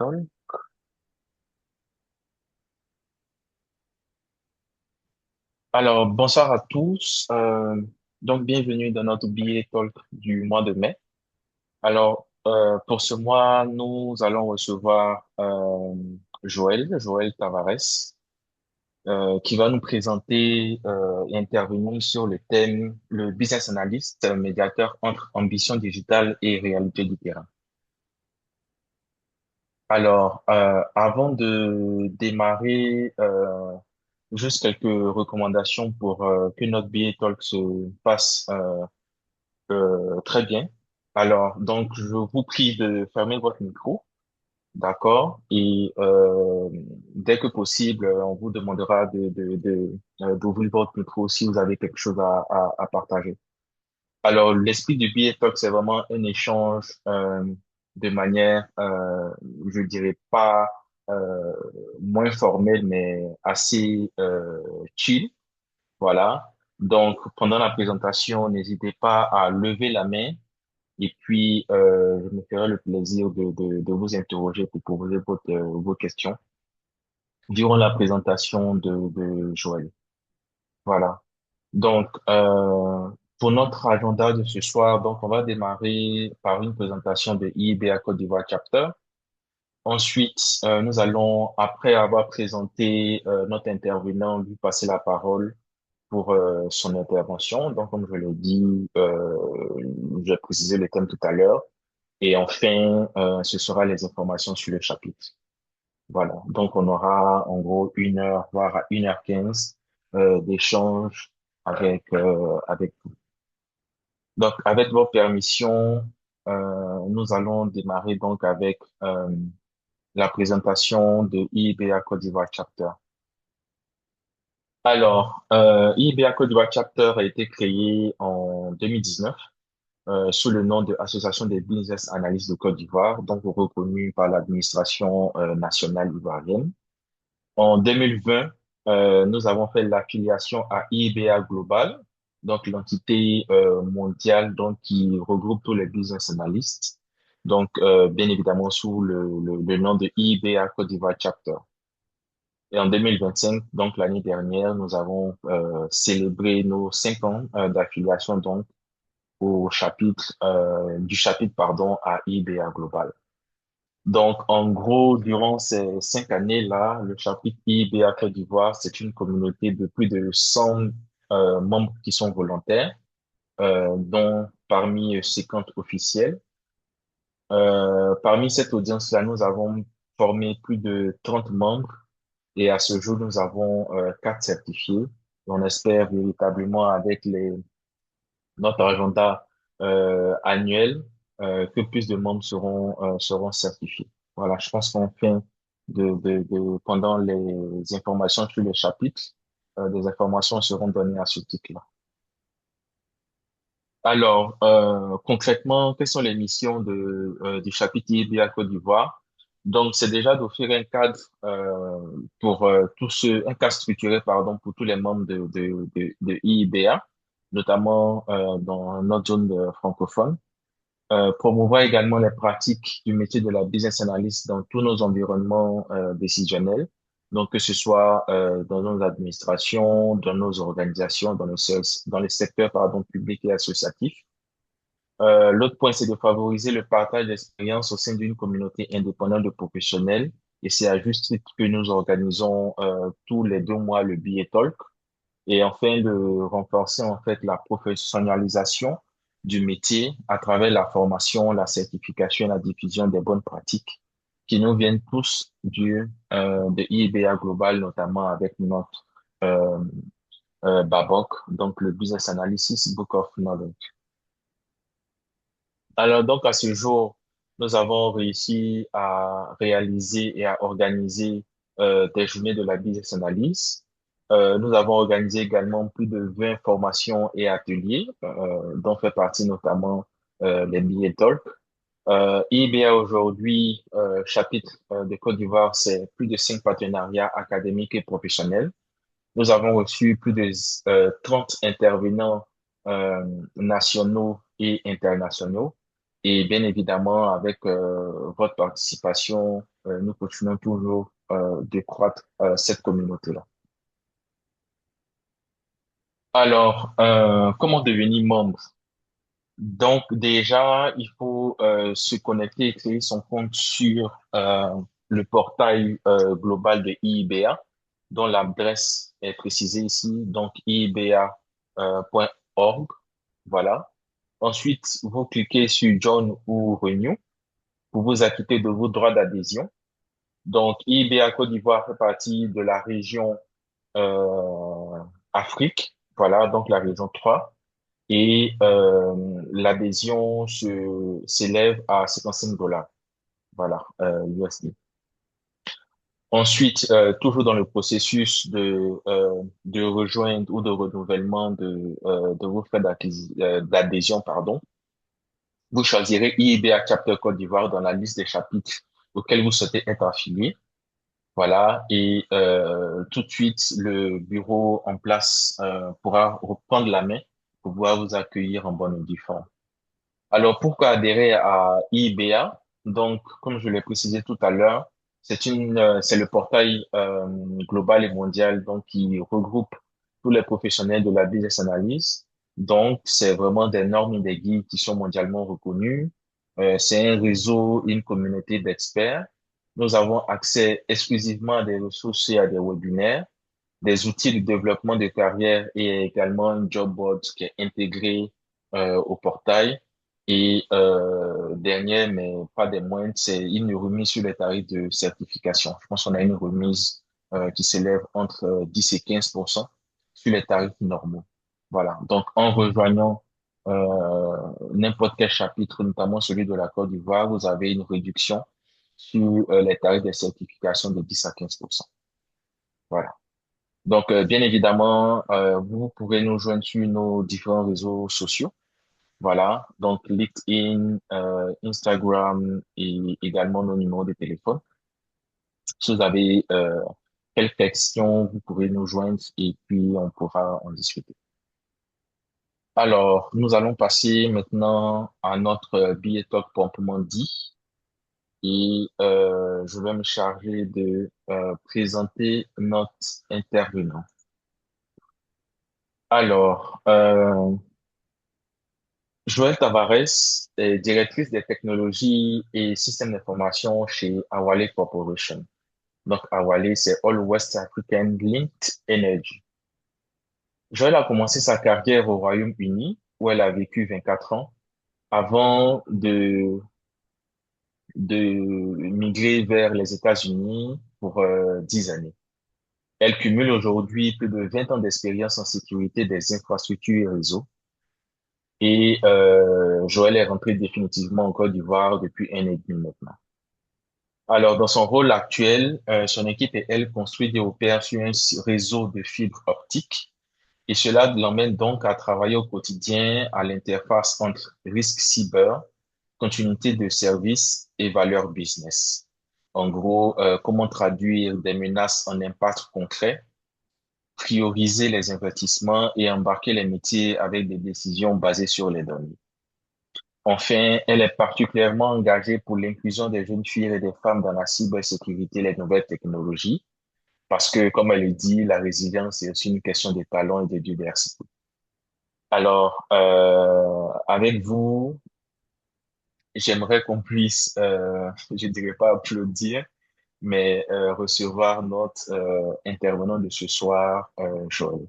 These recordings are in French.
Talk. Alors, bonsoir à tous. Donc, bienvenue dans notre billet Talk du mois de mai. Alors, pour ce mois, nous allons recevoir Joël Tavares, qui va nous présenter et intervenir sur le thème le business analyst, médiateur entre ambition digitale et réalité du terrain. Alors, avant de démarrer, juste quelques recommandations pour que notre billet Talk se passe très bien. Alors, donc, je vous prie de fermer votre micro, d'accord? Et dès que possible, on vous demandera d'ouvrir votre micro si vous avez quelque chose à partager. Alors, l'esprit du billet talk, c'est vraiment un échange de manière, je dirais pas euh, moins formelle, mais assez chill. Voilà. Donc, pendant la présentation, n'hésitez pas à lever la main et puis je me ferai le plaisir de vous interroger pour poser vos questions durant la présentation de Joël. Voilà. Donc, pour notre agenda de ce soir, donc on va démarrer par une présentation de IEBA Côte d'Ivoire Chapter. Ensuite, nous allons, après avoir présenté notre intervenant, lui passer la parole pour son intervention. Donc, comme je l'ai dit, j'ai précisé le thème tout à l'heure. Et enfin, ce sera les informations sur le chapitre. Voilà. Donc, on aura en gros 1 heure, voire à 1h15 d'échange avec vous. Donc, avec vos permissions, nous allons démarrer donc avec la présentation de IBA Côte d'Ivoire Chapter. Alors, IBA Côte d'Ivoire Chapter a été créé en 2019 sous le nom de Association des Business Analysts de Côte d'Ivoire, donc reconnue par l'administration nationale ivoirienne. En 2020, nous avons fait l'affiliation à IBA Global, donc l'entité mondiale donc qui regroupe tous les business analysts, donc bien évidemment sous le nom de IBA Côte d'Ivoire Chapter. Et en 2025, donc l'année dernière, nous avons célébré nos 5 ans d'affiliation donc au chapitre du chapitre pardon à IBA Global. Donc, en gros, durant ces 5 années-là, le chapitre IBA Côte d'Ivoire, c'est une communauté de plus de 100 membres qui sont volontaires, dont parmi 50 officiels. Parmi cette audience-là, nous avons formé plus de 30 membres et à ce jour, nous avons 4 certifiés. On espère véritablement avec notre agenda annuel que plus de membres seront certifiés. Voilà, je pense qu'on fait pendant les informations sur le chapitre, des informations seront données à ce titre-là. Alors, concrètement, quelles sont les missions du chapitre IBA Côte d'Ivoire? Donc, c'est déjà d'offrir un cadre pour un cadre structuré, pardon, pour tous les membres de IBA, notamment dans notre zone francophone. Promouvoir également les pratiques du métier de la business analyst dans tous nos environnements décisionnels. Donc, que ce soit dans nos administrations, dans nos organisations, dans les secteurs, pardon, publics et associatifs. L'autre point, c'est de favoriser le partage d'expériences au sein d'une communauté indépendante de professionnels. Et c'est à juste titre que nous organisons tous les 2 mois le billet talk. Et enfin, de renforcer en fait la professionnalisation du métier à travers la formation, la certification et la diffusion des bonnes pratiques qui nous viennent tous de IBA Global, notamment avec notre euh, BABOK, donc le Business Analysis Book of Knowledge. Alors donc à ce jour, nous avons réussi à réaliser et à organiser des journées de la business analyse. Nous avons organisé également plus de 20 formations et ateliers, dont fait partie notamment les billets talk. IBA aujourd'hui, chapitre de Côte d'Ivoire, c'est plus de 5 partenariats académiques et professionnels. Nous avons reçu plus de 30 intervenants nationaux et internationaux. Et bien évidemment, avec votre participation, nous continuons toujours de croître cette communauté-là. Alors, comment devenir membre? Donc déjà, il faut se connecter et créer son compte sur le portail global de IIBA, dont l'adresse est précisée ici, donc iiba.org. Voilà. Ensuite, vous cliquez sur Join ou Renew pour vous acquitter de vos droits d'adhésion. Donc, IIBA Côte d'Ivoire fait partie de la région euh, Afrique, voilà, donc la région 3. Et l'adhésion s'élève à 55 dollars, voilà, USD. Ensuite, toujours dans le processus de rejoindre ou de renouvellement de vos frais d'adhésion, pardon, vous choisirez IEBA Chapter Côte d'Ivoire dans la liste des chapitres auxquels vous souhaitez être affilié. Voilà, et tout de suite, le bureau en place pourra reprendre la main pour pouvoir vous accueillir en bonne et due forme. Alors, pourquoi adhérer à IBA? Donc, comme je l'ai précisé tout à l'heure, c'est le portail global et mondial donc qui regroupe tous les professionnels de la business analyst. Donc, c'est vraiment des normes et des guides qui sont mondialement reconnus. C'est un réseau, une communauté d'experts. Nous avons accès exclusivement à des ressources et à des webinaires, des outils de développement de carrière et également un job board qui est intégré au portail. Et dernier, mais pas des moindres, c'est une remise sur les tarifs de certification. Je pense qu'on a une remise qui s'élève entre 10 et 15% sur les tarifs normaux. Voilà. Donc, en rejoignant n'importe quel chapitre, notamment celui de la Côte d'Ivoire, vous avez une réduction sur les tarifs de certification de 10 à 15%. Voilà. Donc, bien évidemment, vous pouvez nous joindre sur nos différents réseaux sociaux. Voilà, donc LinkedIn, Instagram et également nos numéros de téléphone. Si vous avez quelques questions, vous pouvez nous joindre et puis on pourra en discuter. Alors, nous allons passer maintenant à notre billet talk proprement dit et je vais me charger de présenter notre intervenant. Alors, Joëlle Tavares est directrice des technologies et systèmes d'information chez Awale Corporation. Donc, Awale, c'est All West African Linked Energy. Joëlle a commencé sa carrière au Royaume-Uni, où elle a vécu 24 ans, avant de migrer vers les États-Unis pour 10 années. Elle cumule aujourd'hui plus de 20 ans d'expérience en sécurité des infrastructures et réseaux. Et Joël est rentré définitivement en Côte d'Ivoire depuis 1 an et demi maintenant. Alors, dans son rôle actuel, son équipe et elle construit et opèrent sur un réseau de fibres optiques. Et cela l'emmène donc à travailler au quotidien à l'interface entre risque cyber, continuité de service et valeur business. En gros, comment traduire des menaces en impact concret, prioriser les investissements et embarquer les métiers avec des décisions basées sur les données. Enfin, elle est particulièrement engagée pour l'inclusion des jeunes filles et des femmes dans la cybersécurité et les nouvelles technologies, parce que, comme elle le dit, la résilience est aussi une question de talent et de diversité. Alors, avec vous, j'aimerais qu'on puisse, je dirais pas applaudir, mais recevoir notre intervenant de ce soir, Joël.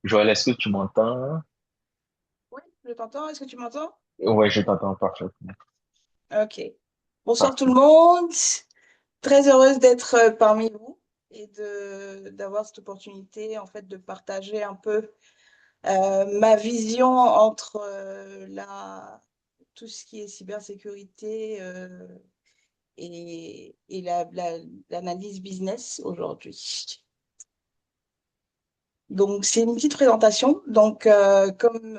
Joël, est-ce que tu m'entends? Oui, je t'entends. Est-ce que tu m'entends? Ouais, je t'entends parfaitement. Ok. Bonsoir tout le Parfait. monde. Très heureuse d'être parmi vous et d'avoir cette opportunité en fait de partager un peu ma vision entre tout ce qui est cybersécurité et l'analyse business aujourd'hui. Donc, c'est une petite présentation. Donc, comme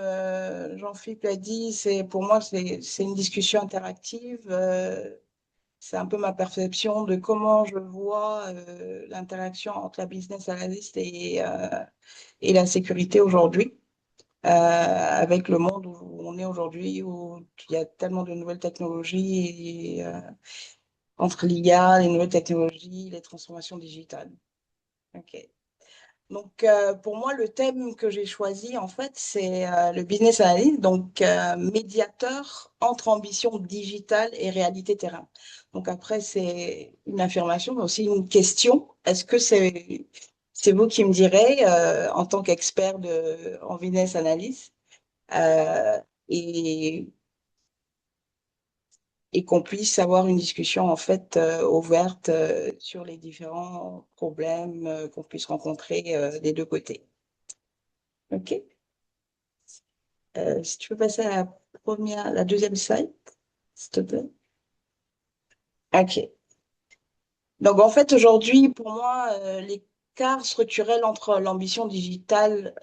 Jean-Philippe l'a dit, pour moi, c'est une discussion interactive. C'est un peu ma perception de comment je vois l'interaction entre la business analyst et la sécurité aujourd'hui. avec le monde où on est aujourd'hui, où il y a tellement de nouvelles technologies, et, entre l'IA, les nouvelles technologies, les transformations digitales. OK. Donc, pour moi, le thème que j'ai choisi, en fait, c'est le business analyst, donc médiateur entre ambition digitale et réalité terrain. Donc, après, c'est une affirmation, mais aussi une question. Est-ce que c'est vous qui me direz, en tant qu'expert en business analyst, euh, et, et qu'on puisse avoir une discussion, en fait, ouverte sur les différents problèmes qu'on puisse rencontrer des deux côtés. OK? Si tu peux passer à la deuxième slide, s'il te plaît. OK. Donc, en fait, aujourd'hui, pour moi, l'écart structurel entre l'ambition digitale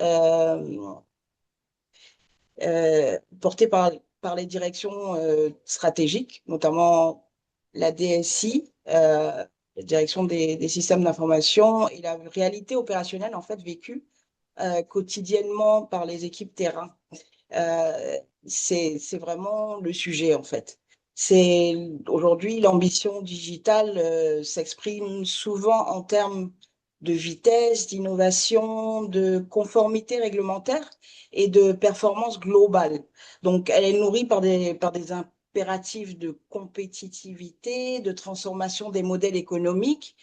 portée par les directions stratégiques, notamment la DSI, la direction des systèmes d'information, et la réalité opérationnelle, en fait, vécue quotidiennement par les équipes terrain. Euh, c'est vraiment le sujet, en fait. C'est aujourd'hui l'ambition digitale s'exprime souvent en termes de vitesse, d'innovation, de conformité réglementaire et de performance globale. Donc, elle est nourrie par des impératifs de compétitivité, de transformation des modèles économiques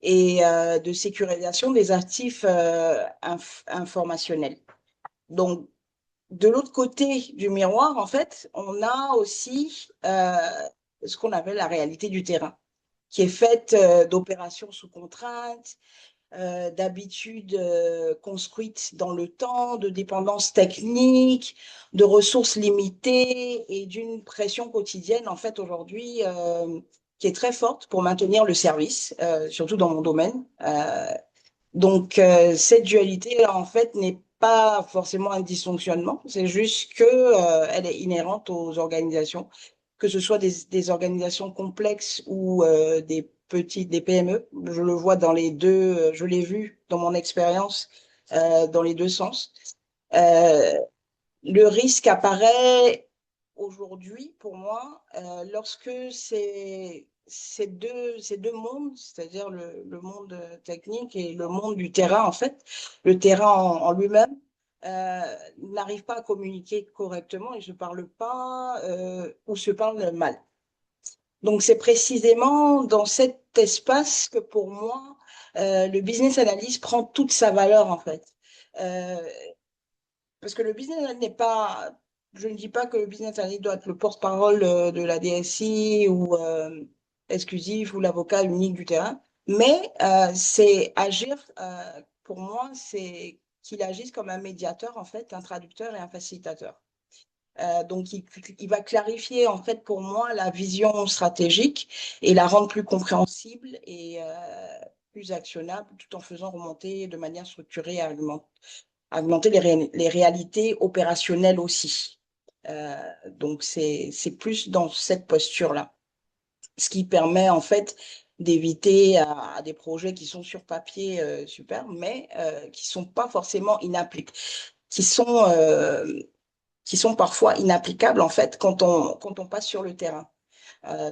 et de sécurisation des actifs informationnels. Donc, de l'autre côté du miroir, en fait, on a aussi ce qu'on appelle la réalité du terrain, qui est faite d'opérations sous contrainte, d'habitudes construites dans le temps, de dépendances techniques, de ressources limitées et d'une pression quotidienne, en fait, aujourd'hui, qui est très forte pour maintenir le service, surtout dans mon domaine. Donc, cette dualité-là, en fait, n'est pas forcément un dysfonctionnement, c'est juste que, elle est inhérente aux organisations, que ce soit des organisations complexes ou des petites, des PME. Je le vois dans les deux, je l'ai vu dans mon expérience dans les deux sens. Euh, le risque apparaît aujourd'hui pour moi lorsque ces deux mondes, c'est-à-dire le monde technique et le monde du terrain, en fait, le terrain en lui-même, n'arrivent pas à communiquer correctement et se parlent pas ou se parlent mal. Donc, c'est précisément dans cet espace que pour moi, le business analyst prend toute sa valeur, en fait. Euh, Parce que le business analyst n'est pas, je ne dis pas que le business analyst doit être le porte-parole de la DSI ou exclusif ou l'avocat unique du terrain, mais c'est agir, pour moi, c'est qu'il agisse comme un médiateur, en fait, un traducteur et un facilitateur. Donc, il va clarifier, en fait, pour moi, la vision stratégique et la rendre plus compréhensible et plus actionnable, tout en faisant remonter de manière structurée et augmenter les réalités opérationnelles aussi. Donc, c'est plus dans cette posture-là, ce qui permet en fait d'éviter à des projets qui sont sur papier super, mais qui sont pas forcément inapplicables, qui sont, euh, qui sont parfois inapplicables en fait quand on passe sur le terrain.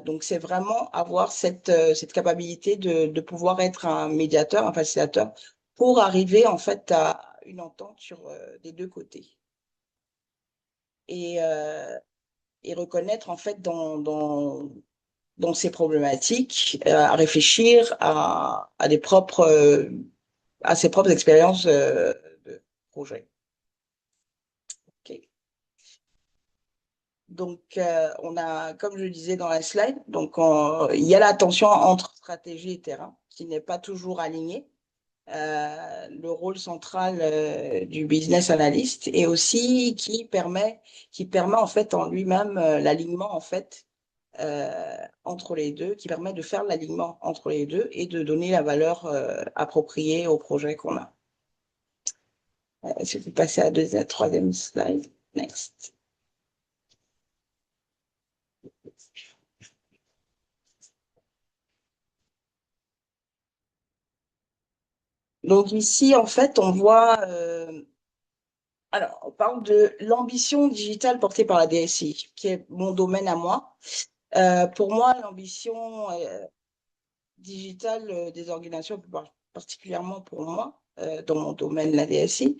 Donc, c'est vraiment avoir cette capacité de pouvoir être un médiateur, un facilitateur, pour arriver en fait à une entente sur des deux côtés. Et, et reconnaître en fait dans ces problématiques, à réfléchir à ses propres expériences de projet. Okay. Donc, on a, comme je le disais dans la slide, donc il y a la tension entre stratégie et terrain qui n'est pas toujours alignée. Le rôle central du business analyst et aussi qui permet en fait en lui-même l'alignement en fait entre les deux, qui permet de faire l'alignement entre les deux et de donner la valeur appropriée au projet qu'on a. Je vais passer à la deuxième, troisième slide. Next. Donc ici, en fait, on voit Alors, on parle de l'ambition digitale portée par la DSI, qui est mon domaine à moi. Pour moi, l'ambition digitale des organisations, particulièrement pour moi, dans mon domaine, la DSI,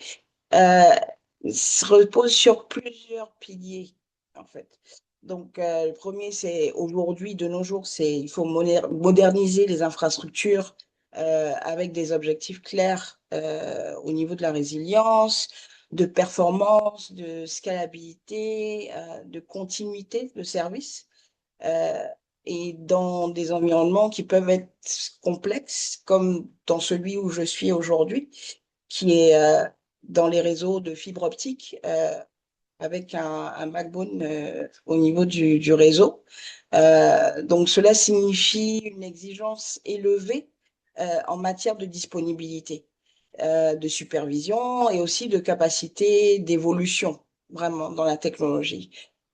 euh, se repose sur plusieurs piliers, en fait. Donc, le premier, c'est aujourd'hui, de nos jours, il faut moderniser les infrastructures avec des objectifs clairs au niveau de la résilience, de performance, de scalabilité, de continuité de service. euh, et dans des environnements qui peuvent être complexes, comme dans celui où je suis aujourd'hui, qui est dans les réseaux de fibre optique, avec un backbone au niveau du réseau. Donc, cela signifie une exigence élevée en matière de disponibilité, de supervision et aussi de capacité d'évolution, vraiment, dans la technologie.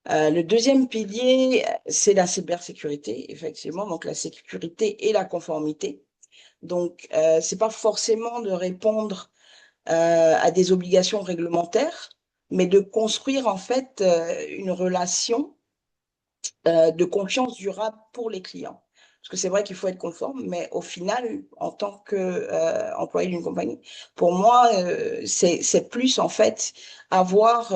Le deuxième pilier, c'est la cybersécurité, effectivement, donc la sécurité et la conformité. Donc, c'est pas forcément de répondre à des obligations réglementaires, mais de construire en fait une relation de confiance durable pour les clients. Parce que c'est vrai qu'il faut être conforme, mais au final, en tant qu'employé d'une compagnie, pour moi, c'est plus en fait avoir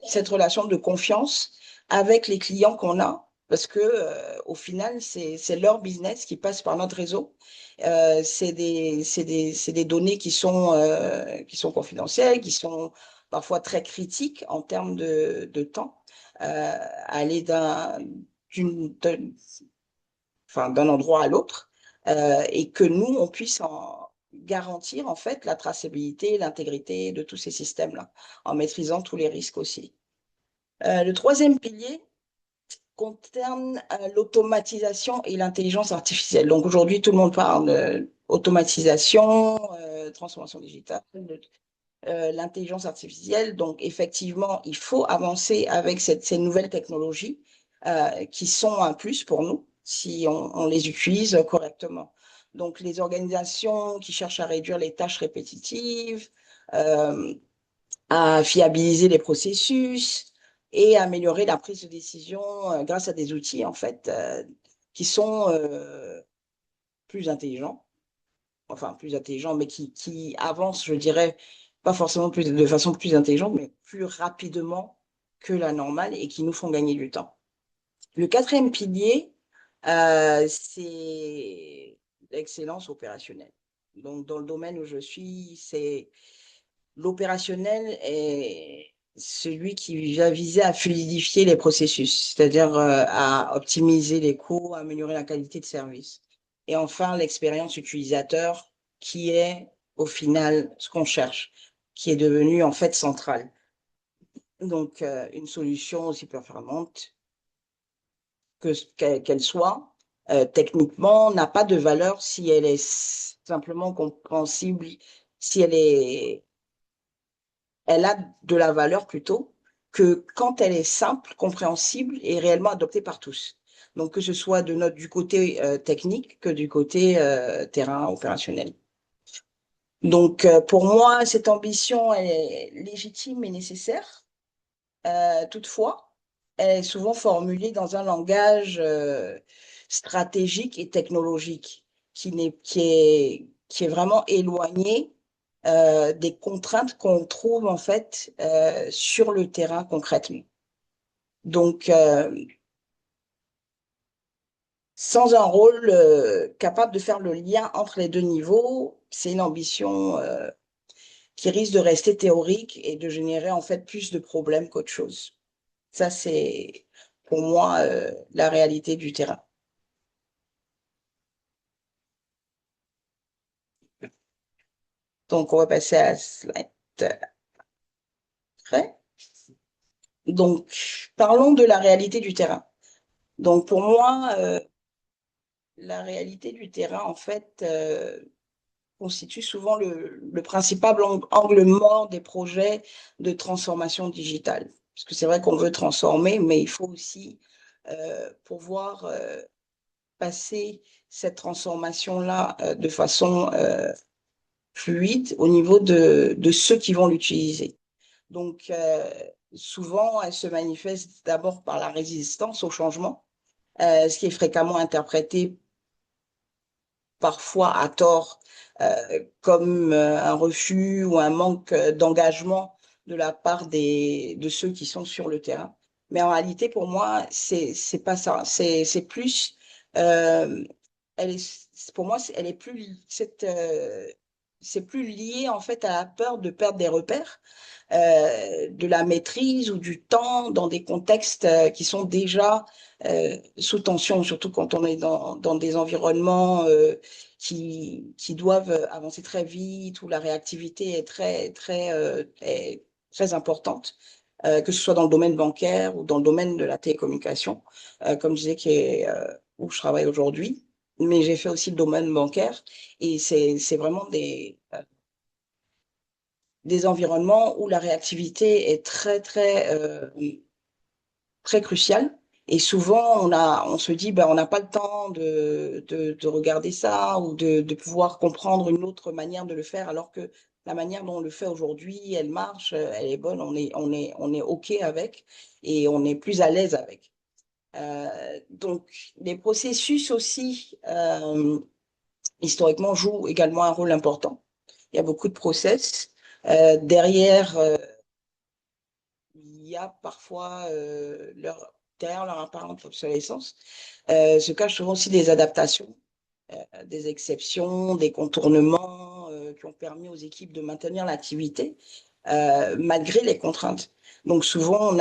cette relation de confiance avec les clients qu'on a, parce que au final, c'est leur business qui passe par notre réseau. C'est des données qui sont confidentielles, qui sont parfois très critiques en termes de temps. Aller d'un endroit à l'autre et que nous, on puisse en garantir en fait la traçabilité, l'intégrité de tous ces systèmes-là, en maîtrisant tous les risques aussi. Le troisième pilier concerne l'automatisation et l'intelligence artificielle. Donc aujourd'hui, tout le monde parle d'automatisation, transformation digitale, l'intelligence artificielle. Donc effectivement, il faut avancer avec ces nouvelles technologies qui sont un plus pour nous si on les utilise correctement. Donc les organisations qui cherchent à réduire les tâches répétitives, euh, à fiabiliser les processus et améliorer la prise de décision grâce à des outils en fait qui sont plus intelligents, enfin plus intelligents, mais qui avancent, je dirais, pas forcément de façon plus intelligente, mais plus rapidement que la normale et qui nous font gagner du temps. Le quatrième pilier, c'est l'excellence opérationnelle. Donc, dans le domaine où je suis, c'est l'opérationnel est celui qui va viser à fluidifier les processus, c'est-à-dire à optimiser les coûts, à améliorer la qualité de service. Et enfin, l'expérience utilisateur qui est au final ce qu'on cherche, qui est devenu en fait centrale. Donc, une solution aussi performante qu'elle soit, techniquement, n'a pas de valeur si elle est simplement compréhensible, si elle a de la valeur plutôt que quand elle est simple, compréhensible et réellement adoptée par tous. Donc, que ce soit du côté technique que du côté terrain opérationnel. Donc, pour moi, cette ambition, elle est légitime et nécessaire. Toutefois, elle est souvent formulée dans un langage stratégique et technologique qui est vraiment éloigné des contraintes qu'on trouve en fait sur le terrain concrètement. Donc, sans un rôle capable de faire le lien entre les deux niveaux, c'est une ambition qui risque de rester théorique et de générer en fait plus de problèmes qu'autre chose. Ça, c'est pour moi la réalité du terrain. Donc, on va passer à la slide après. Donc, parlons de la réalité du terrain. Donc, pour moi, la réalité du terrain, en fait, constitue souvent le principal angle mort des projets de transformation digitale. Parce que c'est vrai qu'on veut transformer, mais il faut aussi pouvoir passer cette transformation-là de façon fluide au niveau de ceux qui vont l'utiliser. Donc, souvent, elle se manifeste d'abord par la résistance au changement, ce qui est fréquemment interprété parfois à tort comme un refus ou un manque d'engagement de la part de ceux qui sont sur le terrain. Mais en réalité, pour moi, c'est pas ça. C'est plus, euh, pour moi, elle est plus, c'est plus lié en fait à la peur de perdre des repères, de la maîtrise ou du temps dans des contextes qui sont déjà sous tension, surtout quand on est dans des environnements qui doivent avancer très vite, où la réactivité est est très importante, que ce soit dans le domaine bancaire ou dans le domaine de la télécommunication, comme je disais, où je travaille aujourd'hui. Mais j'ai fait aussi le domaine bancaire et c'est vraiment des environnements où la réactivité est très cruciale. Et souvent, on se dit, ben, on n'a pas le temps de regarder ça ou de pouvoir comprendre une autre manière de le faire, alors que la manière dont on le fait aujourd'hui, elle marche, elle est bonne, on est OK avec et on est plus à l'aise avec. Donc, les processus aussi, historiquement, jouent également un rôle important. Il y a beaucoup de process. Derrière, il y a parfois derrière leur apparente obsolescence, se cachent souvent aussi des adaptations, des exceptions, des contournements qui ont permis aux équipes de maintenir l'activité malgré les contraintes. Donc souvent,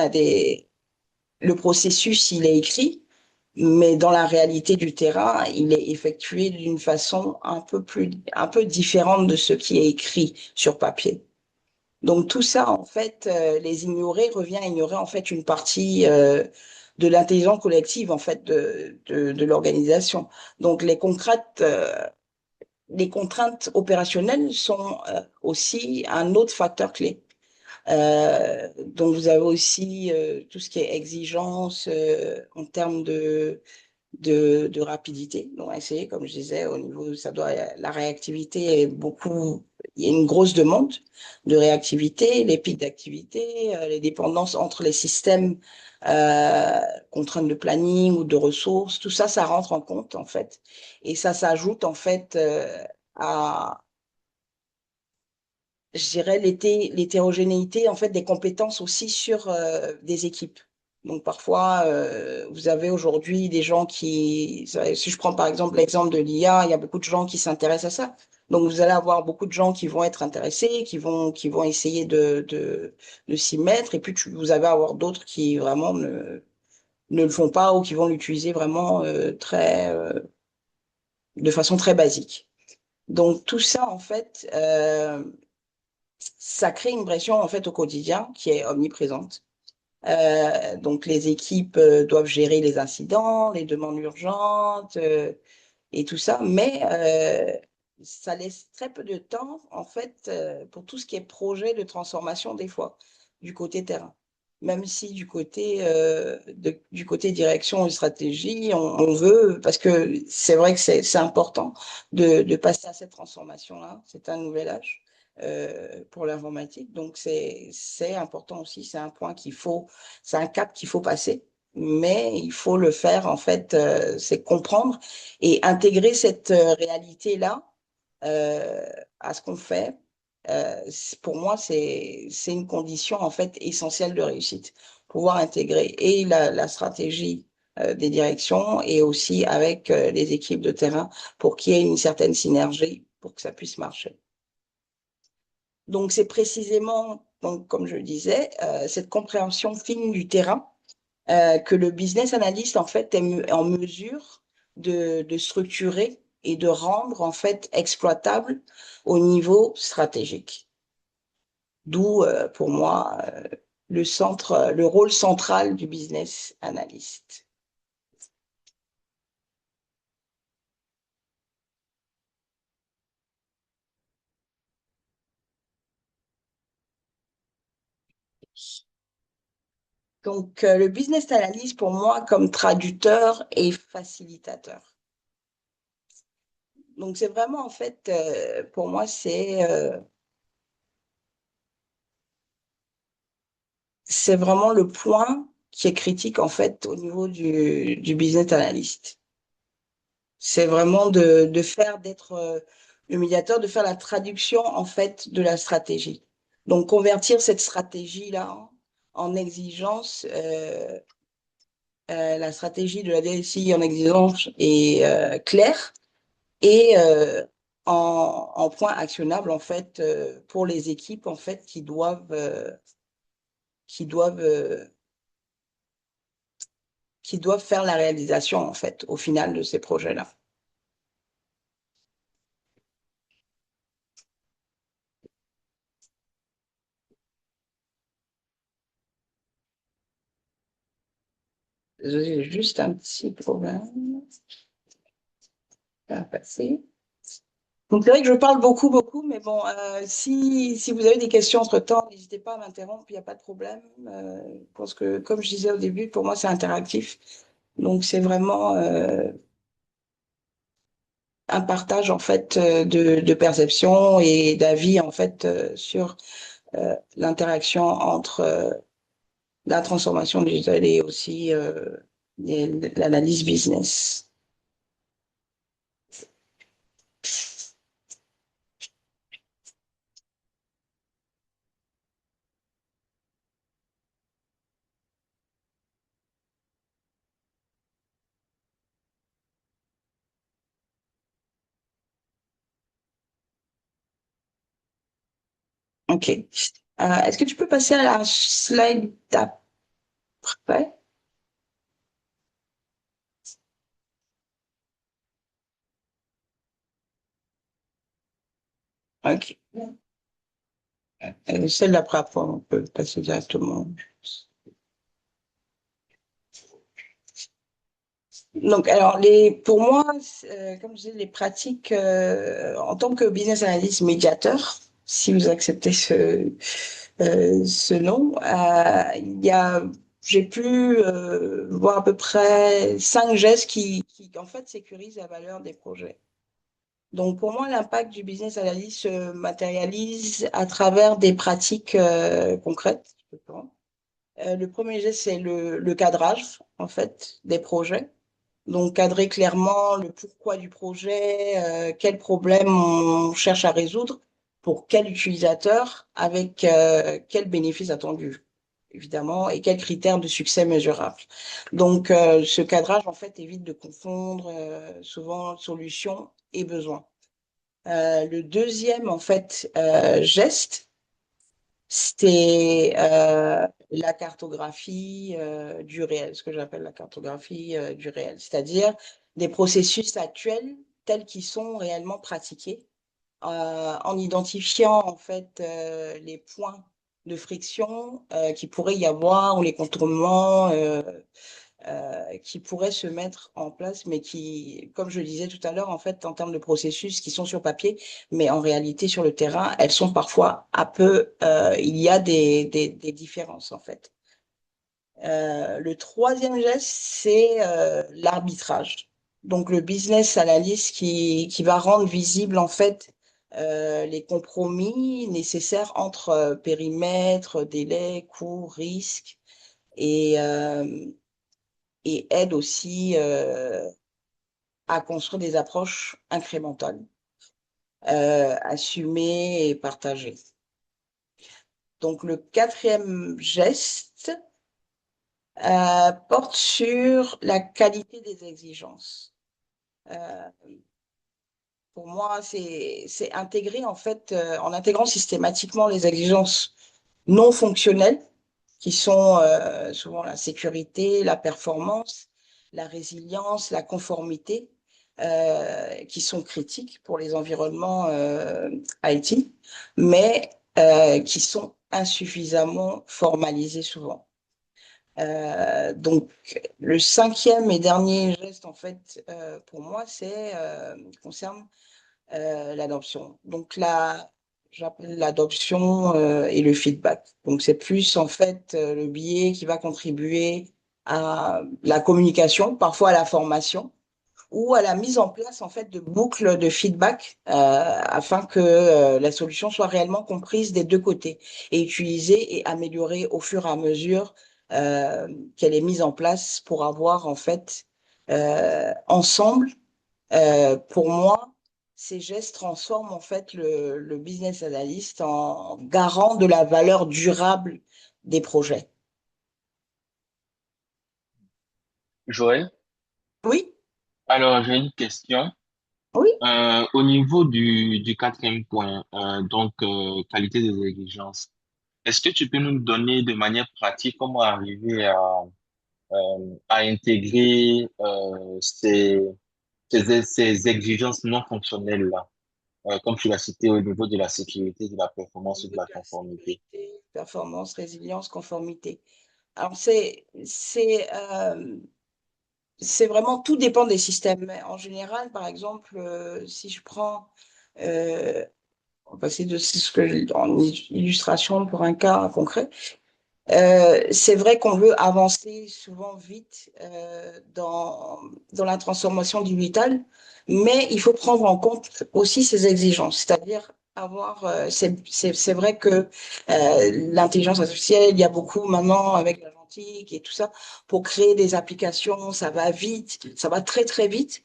le processus, il est écrit, mais dans la réalité du terrain, il est effectué d'une façon un peu différente de ce qui est écrit sur papier. Donc tout ça, en fait, les ignorer revient à ignorer en fait une partie de l'intelligence collective en fait de l'organisation. Donc les contraintes opérationnelles sont aussi un autre facteur clé. Donc vous avez aussi tout ce qui est exigence en termes de rapidité. Donc, essayer, comme je disais, au niveau, la réactivité est beaucoup, il y a une grosse demande de réactivité, les pics d'activité, les dépendances entre les systèmes, euh, contraintes de planning ou de ressources, tout ça, ça rentre en compte, en fait. Et ça s'ajoute, en fait, à, je dirais, l'hétérogénéité en fait des compétences aussi sur des équipes. Donc parfois, vous avez aujourd'hui des gens si je prends par exemple l'exemple de l'IA, il y a beaucoup de gens qui s'intéressent à ça. Donc vous allez avoir beaucoup de gens qui vont être intéressés, qui vont essayer de s'y mettre, et puis vous allez avoir d'autres qui vraiment ne le font pas ou qui vont l'utiliser vraiment de façon très basique. Donc tout ça, en fait, ça crée une pression en fait au quotidien qui est omniprésente. Donc les équipes doivent gérer les incidents, les demandes urgentes et tout ça, mais ça laisse très peu de temps en fait pour tout ce qui est projet de transformation des fois du côté terrain. Même si du côté direction et stratégie, on veut, parce que c'est vrai que c'est important de passer à cette transformation-là. C'est un nouvel âge pour l'informatique. Donc, c'est important aussi. C'est un cap qu'il faut passer. Mais il faut le faire, en fait, c'est comprendre et intégrer cette réalité-là euh, à ce qu'on fait. Pour moi, c'est une condition, en fait, essentielle de réussite. Pouvoir intégrer et la stratégie des directions et aussi avec les équipes de terrain pour qu'il y ait une certaine synergie pour que ça puisse marcher. Donc, c'est précisément, donc, comme je le disais, cette compréhension fine du terrain que le business analyst, en fait, est en mesure de structurer et de rendre, en fait, exploitable au niveau stratégique. D'où, pour moi, le rôle central du business analyst. Donc, le business analyst, pour moi, comme traducteur et facilitateur. Donc, c'est vraiment, en fait, pour moi, c'est vraiment le point qui est critique en fait au niveau du business analyst. C'est vraiment de faire d'être le médiateur, de faire la traduction en fait de la stratégie. Donc convertir cette stratégie-là en exigence, la stratégie de la DSI en exigence est claire et en point actionnable en fait pour les équipes en fait qui doivent euh, qui doivent faire la réalisation en fait au final de ces projets-là. J'ai juste un petit problème à passer. Donc c'est vrai que je parle beaucoup, beaucoup, mais bon, si vous avez des questions entre-temps, n'hésitez pas à m'interrompre, il n'y a pas de problème. Je pense que, comme je disais au début, pour moi, c'est interactif. Donc c'est vraiment un partage en fait de perception et d'avis en fait sur l'interaction entre la transformation digitale et aussi l'analyse business. Ok. Est-ce que tu peux passer à la slide d'après? Ok. Celle d'après, après, on peut passer directement. Donc, alors, pour moi, comme je disais, les pratiques en tant que business analyst médiateur, si vous acceptez ce nom, j'ai pu voir à peu près 5 gestes qui, en fait, sécurisent la valeur des projets. Donc, pour moi, l'impact du business analyst se matérialise à travers des pratiques concrètes. Le premier geste, c'est le cadrage, en fait, des projets. Donc, cadrer clairement le pourquoi du projet, quel problème on cherche à résoudre, pour quel utilisateur, avec quel bénéfice attendu, évidemment, et quels critères de succès mesurables. Donc, ce cadrage, en fait, évite de confondre souvent solution et besoin. Le deuxième, en fait, geste, c'est la cartographie du réel, ce que j'appelle la cartographie du réel, c'est-à-dire des processus actuels tels qu'ils sont réellement pratiqués, en identifiant en fait les points de friction qui pourrait y avoir ou les contournements qui pourraient se mettre en place, mais qui, comme je le disais tout à l'heure, en fait, en termes de processus qui sont sur papier, mais en réalité sur le terrain, elles sont parfois un peu, il y a des différences en fait. Le troisième geste, c'est l'arbitrage. Donc le business analyst qui va rendre visible en fait les compromis nécessaires entre périmètre, délai, coût, risque et aide aussi à construire des approches incrémentales, assumées et partagées. Donc le quatrième geste porte sur la qualité des exigences. Euh, pour moi, c'est intégrer en fait, en intégrant systématiquement les exigences non fonctionnelles, qui sont souvent la sécurité, la performance, la résilience, la conformité, qui sont critiques pour les environnements IT, mais qui sont insuffisamment formalisés souvent. Donc, le cinquième et dernier geste, en fait, pour moi, concerne l'adoption. Donc là, j'appelle l'adoption et le feedback. Donc c'est plus en fait le biais qui va contribuer à la communication, parfois à la formation ou à la mise en place en fait de boucles de feedback afin que la solution soit réellement comprise des deux côtés et utilisée et améliorée au fur et à mesure euh, qu'elle est mise en place pour avoir en fait ensemble, pour moi, ces gestes transforment en fait le business analyst en garant de la valeur durable des projets. Joël, Oui, alors j'ai une question. oui. Au niveau du quatrième point, qualité des exigences, est-ce que tu peux nous donner de manière pratique comment arriver à intégrer ces exigences non fonctionnelles-là, comme tu l'as cité au niveau de la sécurité, de la Au performance et de niveau la de la conformité? sécurité, performance, résilience, conformité. Alors, c'est vraiment, tout dépend des systèmes. Mais en général, par exemple, si je prends, euh, on va passer de ce que, en illustration pour un cas concret, c'est vrai qu'on veut avancer souvent vite dans la transformation digitale, mais il faut prendre en compte aussi ces exigences, c'est-à-dire c'est vrai que l'intelligence artificielle, il y a beaucoup maintenant avec l'agentique et tout ça, pour créer des applications, ça va vite, ça va très très vite.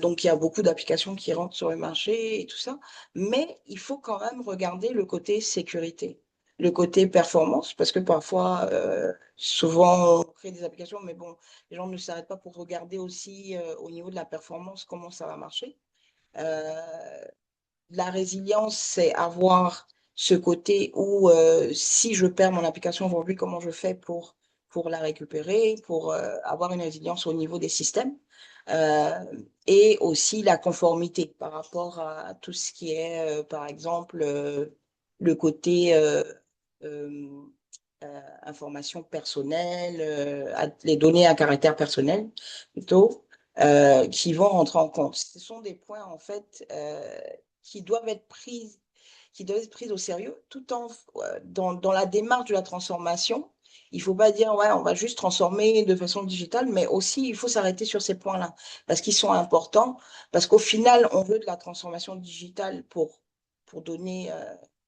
Donc il y a beaucoup d'applications qui rentrent sur le marché et tout ça, mais il faut quand même regarder le côté sécurité, le côté performance, parce que parfois, souvent, on crée des applications, mais bon, les gens ne s'arrêtent pas pour regarder aussi au niveau de la performance comment ça va marcher. Euh, la résilience, c'est avoir ce côté où si je perds mon application aujourd'hui, comment je fais pour la récupérer, pour avoir une résilience au niveau des systèmes. Euh, et aussi la conformité par rapport à tout ce qui est, par exemple, le côté euh, information personnelle, les données à caractère personnel plutôt, qui vont rentrer en compte. Ce sont des points en fait qui doivent être prises, qui doivent être prises au sérieux, tout en dans la démarche de la transformation. Il ne faut pas dire ouais, on va juste transformer de façon digitale, mais aussi il faut s'arrêter sur ces points-là parce qu'ils sont importants, parce qu'au final, on veut de la transformation digitale pour donner,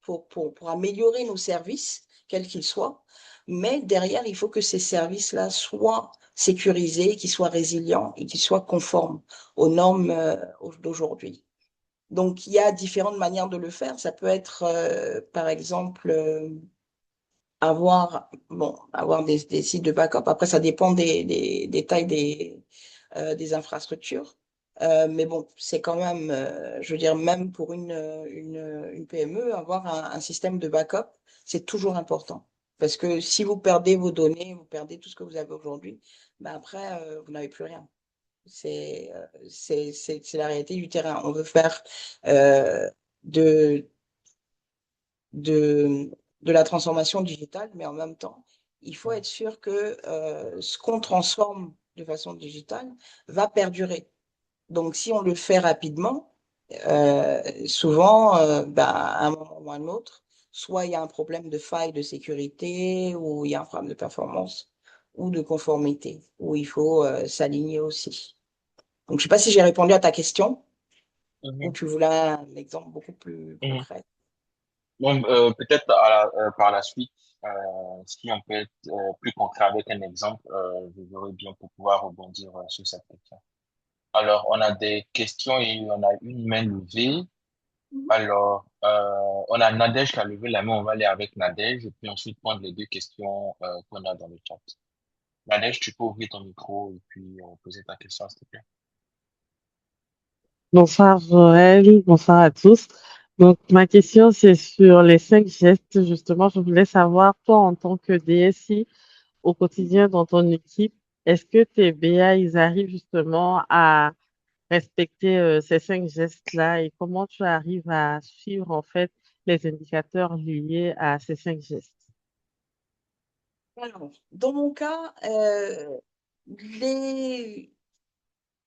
pour améliorer nos services, quels qu'ils soient. Mais derrière, il faut que ces services-là soient sécurisés, qu'ils soient résilients et qu'ils soient conformes aux normes d'aujourd'hui. Donc, il y a différentes manières de le faire. Ça peut être, par exemple, avoir des sites de backup. Après, ça dépend des tailles des infrastructures. Mais bon, c'est quand même, je veux dire, même pour une PME, avoir un système de backup, c'est toujours important. Parce que si vous perdez vos données, vous perdez tout ce que vous avez aujourd'hui, ben après, vous n'avez plus rien. C'est la réalité du terrain. On veut faire euh, de, de, de la transformation digitale, mais en même temps, il faut être sûr que ce qu'on transforme de façon digitale va perdurer. Donc, si on le fait rapidement, souvent, ben, à un moment ou à un autre, soit il y a un problème de faille de sécurité, ou il y a un problème de performance, ou de conformité, où il faut s'aligner aussi. Donc, je ne sais pas si j'ai répondu à ta question, ou Mhm, tu voulais un exemple beaucoup plus mhm. concret. Donc, peut-être par la suite, si on peut être plus concret avec un exemple, je verrai bien pour pouvoir rebondir sur cette question. Alors, on a des questions et on a une main levée. Alors, on a Nadège qui a levé la main, on va aller avec Nadège et puis ensuite prendre les deux questions qu'on a dans le chat. Nadège, tu peux ouvrir ton micro et puis poser ta question, s'il te plaît. Bonsoir Joël, bonsoir à tous. Donc ma question c'est sur les 5 gestes. Justement, je voulais savoir, toi en tant que DSI au quotidien dans ton équipe, est-ce que tes BA ils arrivent justement à respecter ces 5 gestes-là et comment tu arrives à suivre en fait les indicateurs liés à ces 5 gestes? Alors, dans mon cas, les...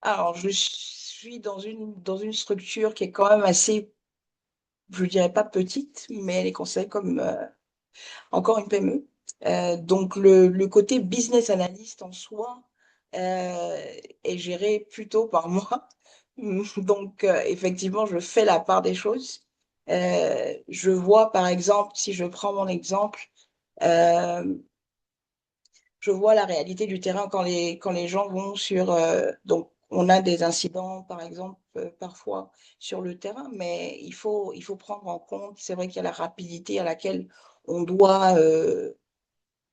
Alors, je suis dans une structure qui est quand même assez, je dirais pas petite, mais elle est considérée comme encore une PME. Donc, le côté business analyst en soi, euh, est géré plutôt par moi. Donc, effectivement, je fais la part des choses. Je vois, par exemple, si je prends mon exemple, euh, je vois la réalité du terrain quand les gens vont sur... donc, on a des incidents, par exemple, parfois sur le terrain, mais il faut prendre en compte, c'est vrai qu'il y a la rapidité à laquelle on doit, euh,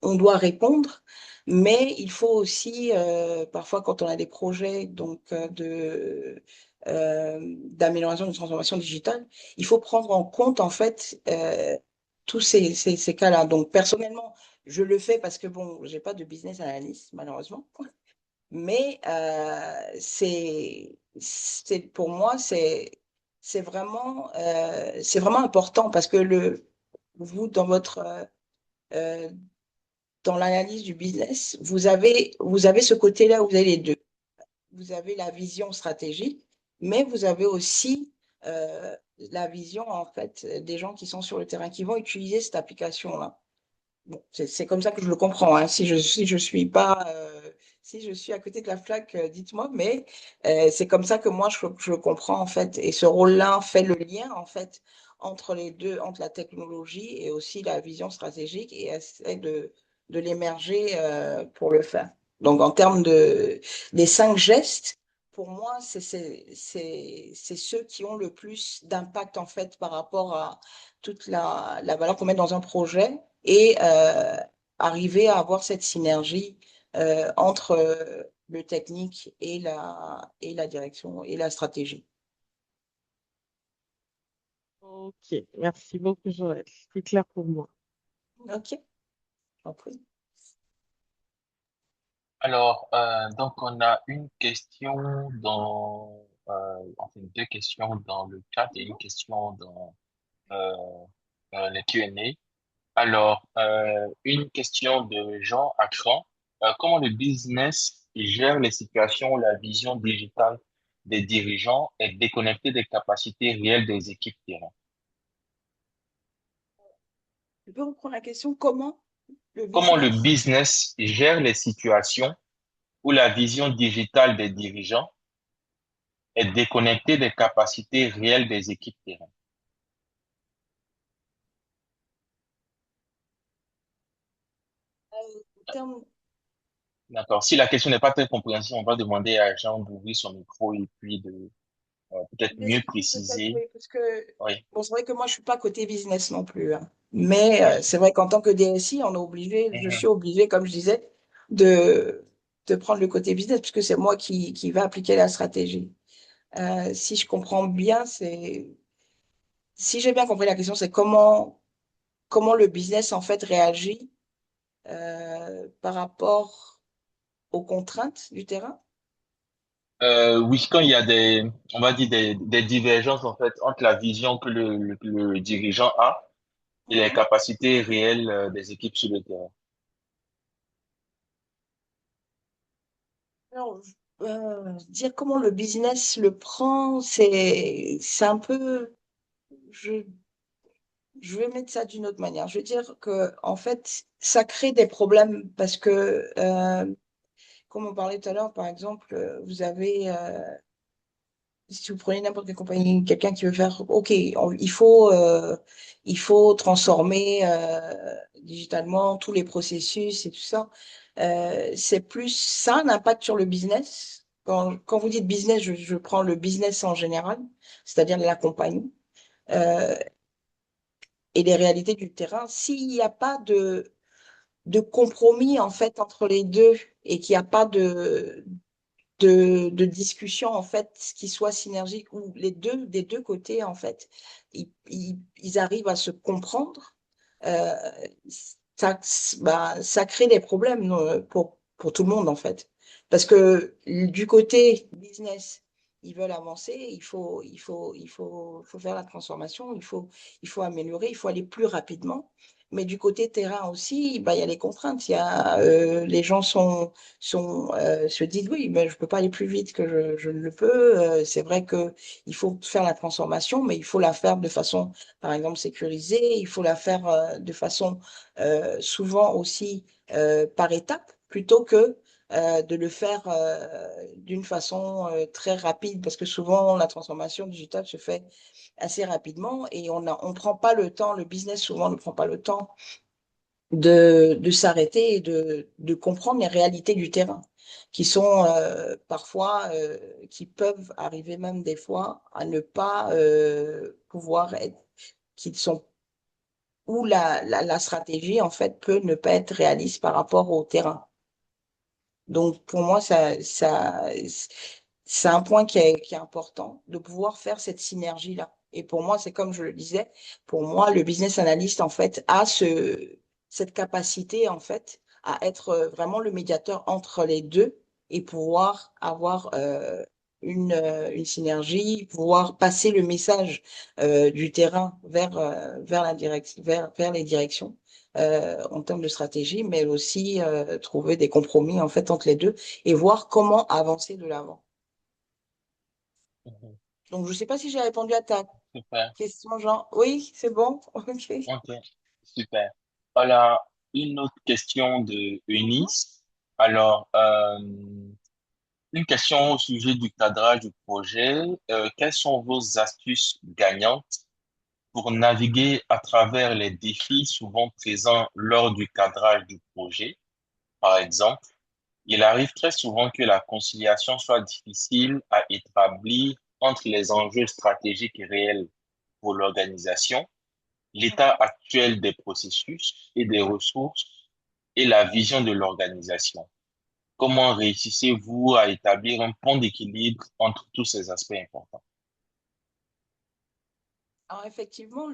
on doit répondre, mais il faut aussi, parfois, quand on a des projets donc, d'amélioration, de transformation digitale, il faut prendre en compte, en fait, tous ces cas-là. Donc, personnellement, je le fais parce que, bon, j'ai pas de business analyst, malheureusement, mais pour moi, c'est vraiment important parce que vous, dans euh, dans l'analyse du business, vous avez ce côté-là où vous avez les deux. Vous avez la vision stratégique, mais vous avez aussi la vision, en fait, des gens qui sont sur le terrain, qui vont utiliser cette application-là. Bon, c'est comme ça que je le comprends, hein. Si je suis pas, si je suis à côté de la flaque, dites-moi, mais c'est comme ça que moi je le comprends en fait. Et ce rôle-là fait le lien en fait entre les deux, entre la technologie et aussi la vision stratégique et essaie de l'émerger pour le faire. Donc en termes des 5 gestes, pour moi, c'est ceux qui ont le plus d'impact en fait par rapport à toute la valeur qu'on met dans un projet et arriver à avoir cette synergie entre le technique et la direction et la stratégie. Ok, merci beaucoup, Joël. C'est clair pour moi. OK, compris. Alors, donc on a une question enfin deux questions dans le chat et une question dans euh, les Q&A. Alors, une question de Jean Accran. Comment le business gère les situations où la vision digitale des dirigeants est déconnectée des capacités réelles des équipes terrain? Je peux reprendre la question, comment le Comment le business? business gère les situations où la vision digitale des dirigeants est déconnectée des capacités réelles des équipes terrain? En termes- D'accord. Si la question n'est pas très compréhensible, on va demander à Jean d'ouvrir son micro et puis de peut-être mieux D'expliquer peut-être, préciser. oui, parce que Oui. bon, c'est vrai que moi, je suis pas côté business non plus, hein. Mais Oui. c'est vrai qu'en tant que DSI, on est obligé, je Mhm. suis obligée, comme je disais, de, de prendre le côté business, puisque c'est moi qui va appliquer la stratégie. Si je comprends bien, si j'ai bien compris la question, c'est comment le business en fait réagit par rapport aux contraintes du terrain. Oui, quand il y a on va dire des divergences en fait entre la vision que le dirigeant a et les Mhm. capacités réelles des équipes sur le terrain. Alors, dire comment le business le prend, c'est un peu, je, je vais mettre ça d'une autre manière. Je veux dire que en fait, ça crée des problèmes parce que, comme on parlait tout à l'heure, par exemple, vous avez si vous prenez n'importe quelle compagnie, quelqu'un qui veut faire, OK, il faut transformer digitalement tous les processus et tout ça. C'est plus ça, un impact sur le business. Quand vous dites business, je prends le business en général, c'est-à-dire la compagnie, euh, et les réalités du terrain. S'il n'y a pas de compromis, en fait, entre les deux et qu'il n'y a pas de discussion en fait qui soit synergique où des deux côtés en fait ils arrivent à se comprendre euh, ça ça crée des problèmes pour tout le monde en fait parce que du côté business ils veulent avancer faut faire la transformation il faut améliorer il faut aller plus rapidement mais du côté terrain aussi bah, il y a les contraintes il y a les gens se disent oui, mais je peux pas aller plus vite que je ne le peux. C'est vrai que il faut faire la transformation, mais il faut la faire de façon, par exemple, sécurisée. Il faut la faire de façon souvent aussi par étapes, plutôt que de le faire d'une façon très rapide, parce que souvent la transformation digitale se fait assez rapidement et on prend pas le temps, le business souvent ne prend pas le temps de s'arrêter et de comprendre les réalités du terrain, qui sont parfois, qui peuvent arriver même des fois à ne pas pouvoir être, qui sont, où la stratégie, en fait, peut ne pas être réaliste par rapport au terrain. Donc, pour moi, c'est un point qui est important de pouvoir faire cette synergie-là. Et pour moi, c'est comme je le disais, pour moi, le business analyst, en fait, a cette capacité, en fait, à être vraiment le médiateur entre les deux et pouvoir avoir une synergie, pouvoir passer le message du terrain vers les directions en termes de stratégie, mais aussi trouver des compromis en fait entre les deux et voir comment avancer de l'avant. Mhm. Donc, je ne sais pas si j'ai répondu à ta Super. question, Jean. Oui, c'est bon. Ok. Ok. Super. Voilà, une autre question de Mhm. Eunice. Alors, une question au sujet du cadrage du projet. Quelles sont vos astuces gagnantes pour naviguer à travers les défis souvent présents lors du cadrage du projet? Par exemple, il arrive très souvent que la conciliation soit difficile à établir entre les enjeux stratégiques et réels pour l'organisation, l'état Mhm. actuel des processus et des ressources et la vision de l'organisation. Comment réussissez-vous à établir un pont d'équilibre entre tous ces aspects importants? Alors, effectivement,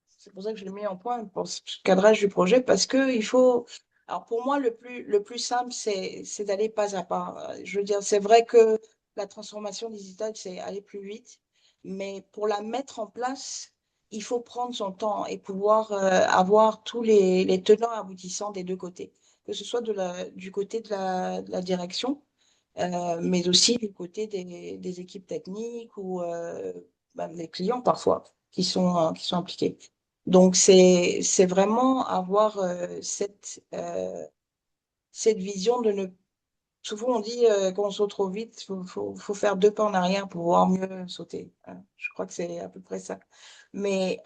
c'est pour ça que je l'ai mis en point pour ce cadrage du projet, parce que il faut. Alors, pour moi, le plus simple, c'est d'aller pas à pas. Je veux dire, c'est vrai que la transformation digitale, c'est aller plus vite, mais pour la mettre en place, il faut prendre son temps et pouvoir avoir tous les tenants aboutissants des deux côtés, que ce soit du côté de la direction, mais aussi du côté des équipes techniques ou même des clients parfois qui sont impliqués. Donc, c'est vraiment avoir cette vision de ne. Souvent, on dit quand on saute trop vite, il faut faire deux pas en arrière pour pouvoir mieux sauter, hein. Je crois que c'est à peu près ça. Mais,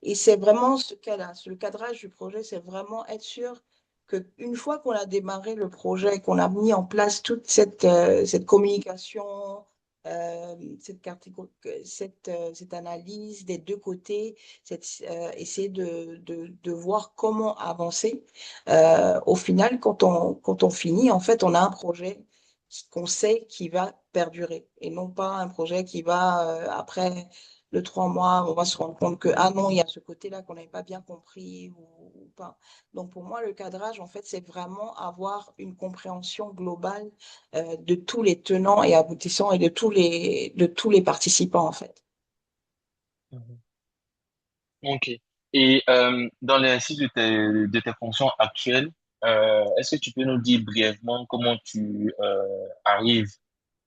et c'est vraiment ce cas-là, le cadrage du projet, c'est vraiment être sûr qu'une fois qu'on a démarré le projet, qu'on a mis en place toute cette communication, cette analyse des deux côtés, essayer de voir comment avancer au final, quand on finit, en fait, on a un projet qu'on sait qui va perdurer et non pas un projet qui va, après le 3 mois, on va se rendre compte que, ah non, il y a ce côté-là qu'on n'avait pas bien compris ou pas. Donc, pour moi, le cadrage, en fait, c'est vraiment avoir une compréhension globale de tous les tenants et aboutissants et de tous les participants, en fait. Mhm. Ok. Et dans l'exercice de tes fonctions actuelles, est-ce que tu peux nous dire brièvement comment tu arrives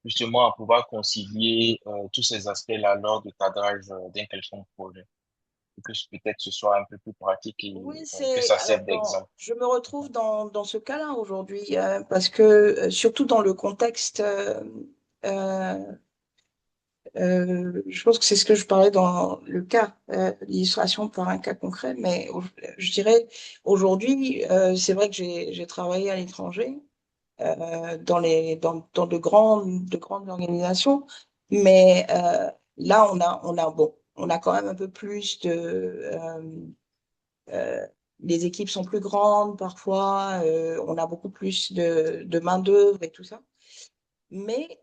justement à pouvoir concilier tous ces aspects-là lors du cadrage d'un quelconque projet? Et que peut-être ce soit un peu plus pratique et Oui, que ça alors serve d'exemple. je me retrouve dans ce cas-là aujourd'hui parce que surtout dans le contexte, euh, je pense que c'est ce que je parlais dans le cas, l'illustration par un cas concret, mais je dirais aujourd'hui, c'est vrai que j'ai travaillé à l'étranger dans de grandes organisations, mais là on a quand même un peu plus euh, les équipes sont plus grandes parfois, on a beaucoup plus de main-d'œuvre et tout ça. Mais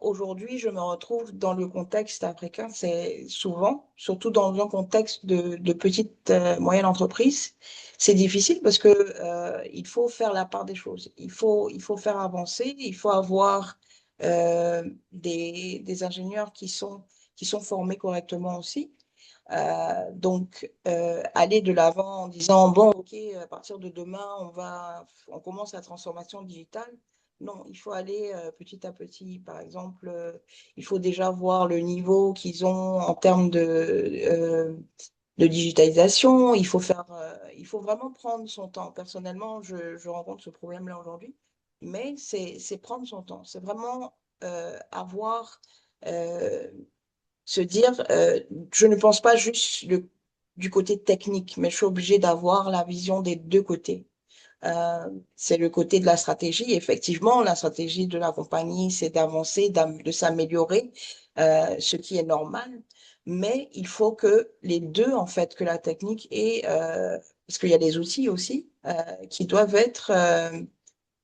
aujourd'hui, je me retrouve dans le contexte africain, c'est souvent, surtout dans un contexte de petite, moyenne entreprise, c'est difficile parce que il faut faire la part des choses. Il faut faire avancer, il faut avoir des ingénieurs qui sont formés correctement aussi. Donc, aller de l'avant en disant, bon, OK, à partir de demain, on commence la transformation digitale. Non, il faut aller petit à petit. Par exemple, il faut déjà voir le niveau qu'ils ont en termes de digitalisation. Il faut vraiment prendre son temps. Personnellement, je rencontre ce problème-là aujourd'hui, mais c'est prendre son temps. C'est vraiment avoir, euh, se dire, je ne pense pas juste du côté technique, mais je suis obligée d'avoir la vision des deux côtés. C'est le côté de la stratégie. Effectivement, la stratégie de la compagnie, c'est d'avancer, de s'améliorer, ce qui est normal. Mais il faut que les deux, en fait, que la technique et parce qu'il y a des outils aussi qui doivent être,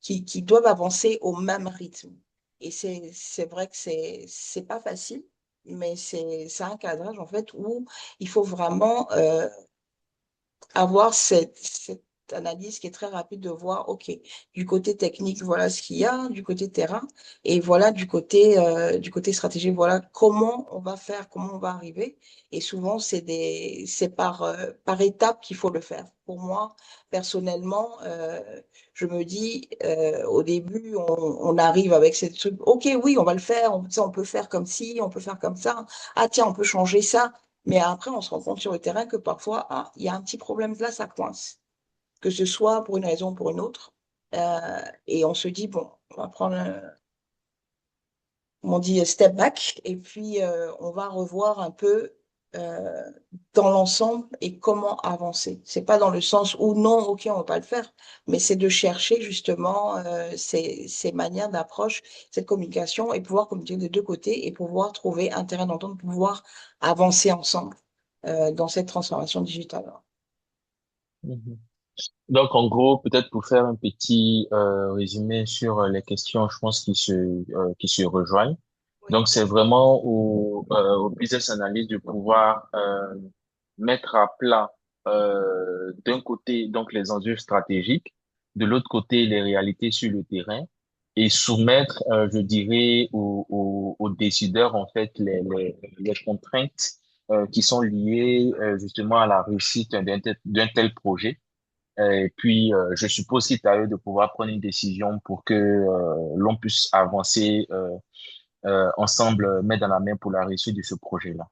qui doivent avancer au même rythme. Et c'est vrai que c'est pas facile, mais c'est un cadrage en fait où il faut vraiment avoir cette analyse qui est très rapide de voir, OK, du côté technique, voilà ce qu'il y a, du côté terrain, et voilà du côté stratégique, voilà comment on va faire, comment on va arriver. Et souvent, c'est par étapes qu'il faut le faire. Pour moi, personnellement, je me dis, au début, on arrive avec ces trucs, OK, oui, on va le faire, on peut faire comme ci, on peut faire comme ça. Ah, tiens, on peut changer ça. Mais après, on se rend compte sur le terrain que parfois, ah, il y a un petit problème là, ça coince. Que ce soit pour une raison ou pour une autre. Et on se dit, bon, on va prendre, on dit step back, et puis on va revoir un peu euh, dans l'ensemble et comment avancer. C'est pas dans le sens où non, ok, on va pas le faire, mais c'est de chercher justement ces manières d'approche, cette communication et pouvoir communiquer des deux côtés et pouvoir trouver un terrain d'entente, pouvoir avancer ensemble dans cette transformation digitale. Mhm. Donc, en gros, peut-être pour faire un petit résumé sur les questions, je pense qui se rejoignent. Oui, Donc, c'est vraiment au business analyst de pouvoir mettre à plat d'un côté donc les enjeux stratégiques, de l'autre côté les réalités sur le terrain, et soumettre, je dirais, aux décideurs en fait les contraintes qui sont liées justement à la réussite d'un tel projet. Et puis, je suppose qu'il est à eux de pouvoir prendre une décision pour que l'on puisse avancer ensemble, main dans la main pour la réussite de ce projet-là.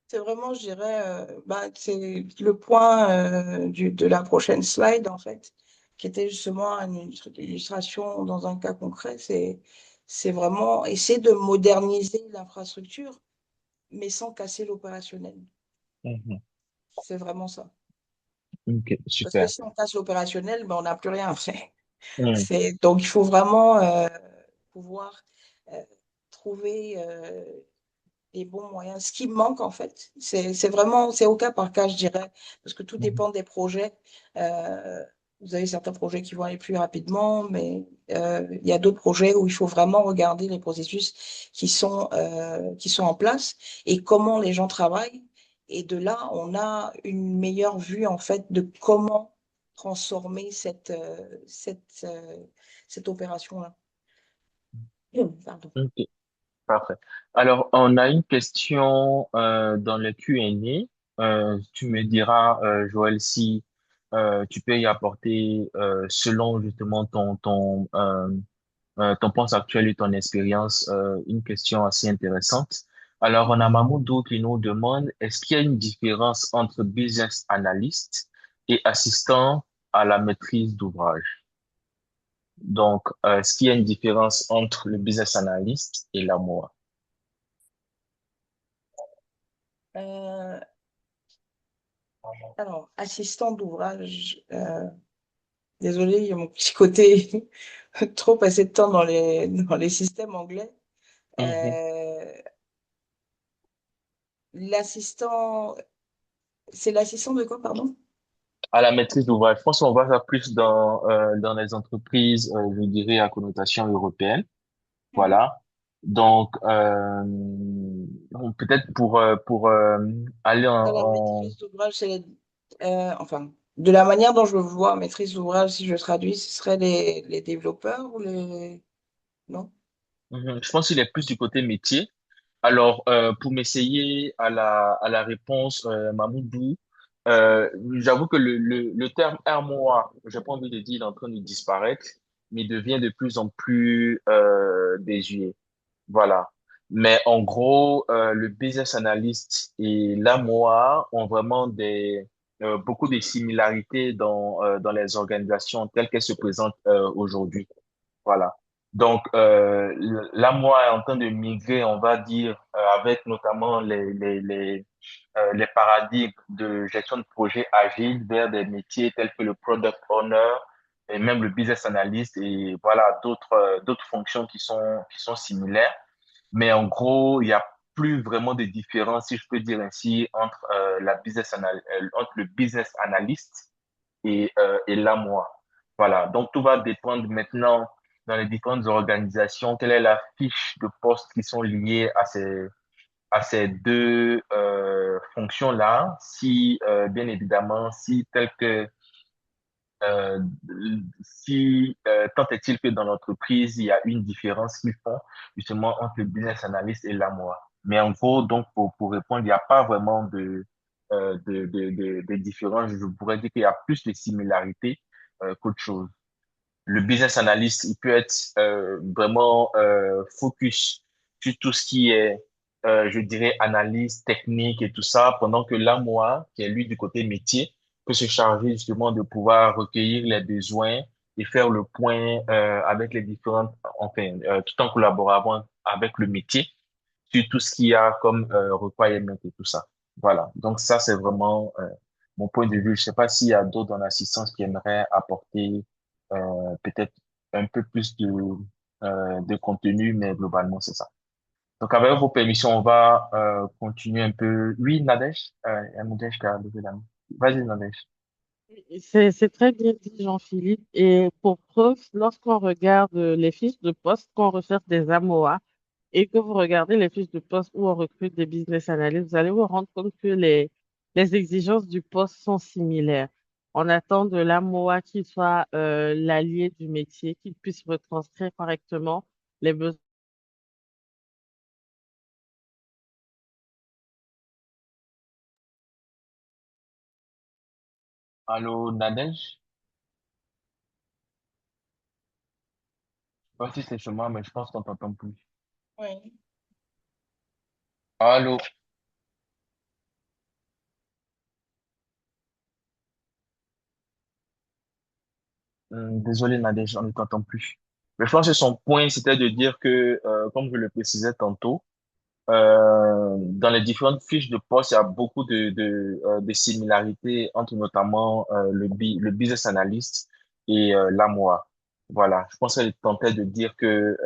c'est vraiment, je dirais, bah, c'est le point de la prochaine slide, en fait, qui était justement une illustration dans un cas concret. C'est vraiment essayer de moderniser l'infrastructure, mais sans casser l'opérationnel. Mhm. C'est vraiment ça. Ok, Parce que super. si on casse l'opérationnel, ben, on n'a plus rien après. Mhm. Donc, il faut vraiment pouvoir euh, trouver les bons moyens. Ce qui manque, en fait, c'est vraiment, c'est au cas par cas, je dirais, parce que tout Mhm. dépend des projets. Euh, vous avez certains projets qui vont aller plus rapidement, mais il y a d'autres projets où il faut vraiment regarder les processus qui sont en place et comment les gens travaillent. Et de là, on a une meilleure vue, en fait, de comment transformer cette opération-là. Pardon. Ok, parfait. Alors, on a une question dans le Q&A. Tu me diras, Joël, si tu peux y apporter, selon justement ton pense actuel et ton expérience, une question assez intéressante. Alors, on a Mamoudou qui nous demande, est-ce qu'il y a une différence entre business analyst et assistant à la maîtrise d'ouvrage? Donc, est-ce qu'il y a une différence entre le business analyst et la MOA? Euh, alors, assistant d'ouvrage, désolé, il y a mon petit côté trop passé de temps dans les systèmes anglais. Mhm. Euh, l'assistant, c'est l'assistant de quoi, pardon? À la maîtrise d'ouvrage, je pense qu'on voit ça plus dans les entreprises, je dirais, à connotation européenne. Mhm. Voilà. Donc, bon, peut-être pour aller La maîtrise d'ouvrage, enfin, de la manière dont je vois maîtrise d'ouvrage, si je traduis, ce serait les développeurs ou les... Non? Mhm. Je pense qu'il est plus du côté métier. Alors, pour m'essayer à la réponse, Mamoudou, j'avoue que le terme un mois, j'ai pas envie de dire, il est en train de disparaître, mais devient de plus en plus désuet. Voilà. Mais en gros, le business analyst et l'AMOA ont vraiment beaucoup de similarités dans les organisations telles qu'elles se présentent aujourd'hui. Voilà. Donc, l'AMOA est en train de migrer, on va dire, avec notamment les paradigmes de gestion de projet agile vers des métiers tels que le product owner et même le business analyst et voilà, d'autres fonctions qui sont similaires. Mais en gros, il y a plus vraiment de différence, si je peux dire ainsi, entre le business analyst et l'AMOA. Voilà. Donc, tout va dépendre maintenant dans les différentes organisations, quelle est la fiche de poste qui sont liées à ces deux fonctions-là. Si, bien évidemment, si tel que euh, si tant est-il que dans l'entreprise, il y a une différence qu'ils font justement entre le business analyst et l'AMOA. Mais en gros, donc pour répondre, il n'y a pas vraiment de différence. Je pourrais dire qu'il y a plus de similarités qu'autre chose. Le business analyst, il peut être vraiment focus sur tout ce qui est, je dirais, analyse technique et tout ça, pendant que l'AMOA, qui est lui du côté métier, peut se charger justement de pouvoir recueillir les besoins et faire le point avec les différentes, enfin, tout en collaborant avec le métier sur tout ce qu'il y a comme requirement et tout ça. Voilà. Donc ça, c'est vraiment mon point de vue. Je sais pas s'il y a d'autres dans l'assistance qui aimeraient apporter peut-être un peu plus de contenu, mais globalement, c'est ça. Donc avec vos permissions, on va continuer un peu. Oui, Nadège, il y a Nadège qui a levé la main. Vas-y, Nadège. C'est très bien dit, Jean-Philippe. Et pour preuve, lorsqu'on regarde les fiches de poste, qu'on recherche des AMOA et que vous regardez les fiches de poste où on recrute des business analysts, vous allez vous rendre compte que les exigences du poste sont similaires. On attend de l'AMOA qui soit l'allié du métier, qu'il puisse retranscrire correctement les besoins. Allô, Nadège? Je sais pas si c'est chez moi, mais je pense qu'on t'entend plus. Oui. Allô? Désolé, Nadège, on ne t'entend plus. Mais je pense que son point, c'était de dire que, comme je le précisais tantôt, dans les différentes fiches de poste, il y a beaucoup de similarités entre notamment le business analyst et l'AMOA. Voilà, je pense qu'elle tentait de dire que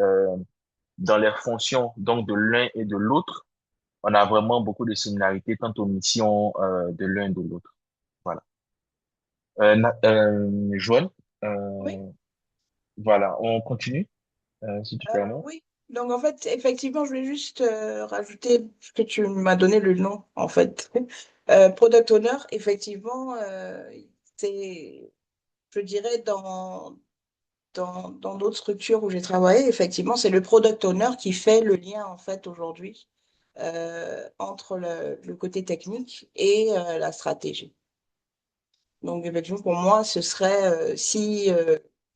dans les fonctions donc de l'un et de l'autre, on a vraiment beaucoup de similarités quant aux missions de l'un et de l'autre. Voilà. Joël, Oui. euh, voilà, on continue, si tu permets. Oui. Donc, en fait, effectivement, je vais juste rajouter, parce que tu m'as donné le nom, en fait. Product Owner, effectivement, c'est, je dirais, dans d'autres structures où j'ai travaillé, effectivement, c'est le Product Owner qui fait le lien, en fait, aujourd'hui, entre le côté technique et la stratégie. Donc, effectivement, pour moi, ce serait si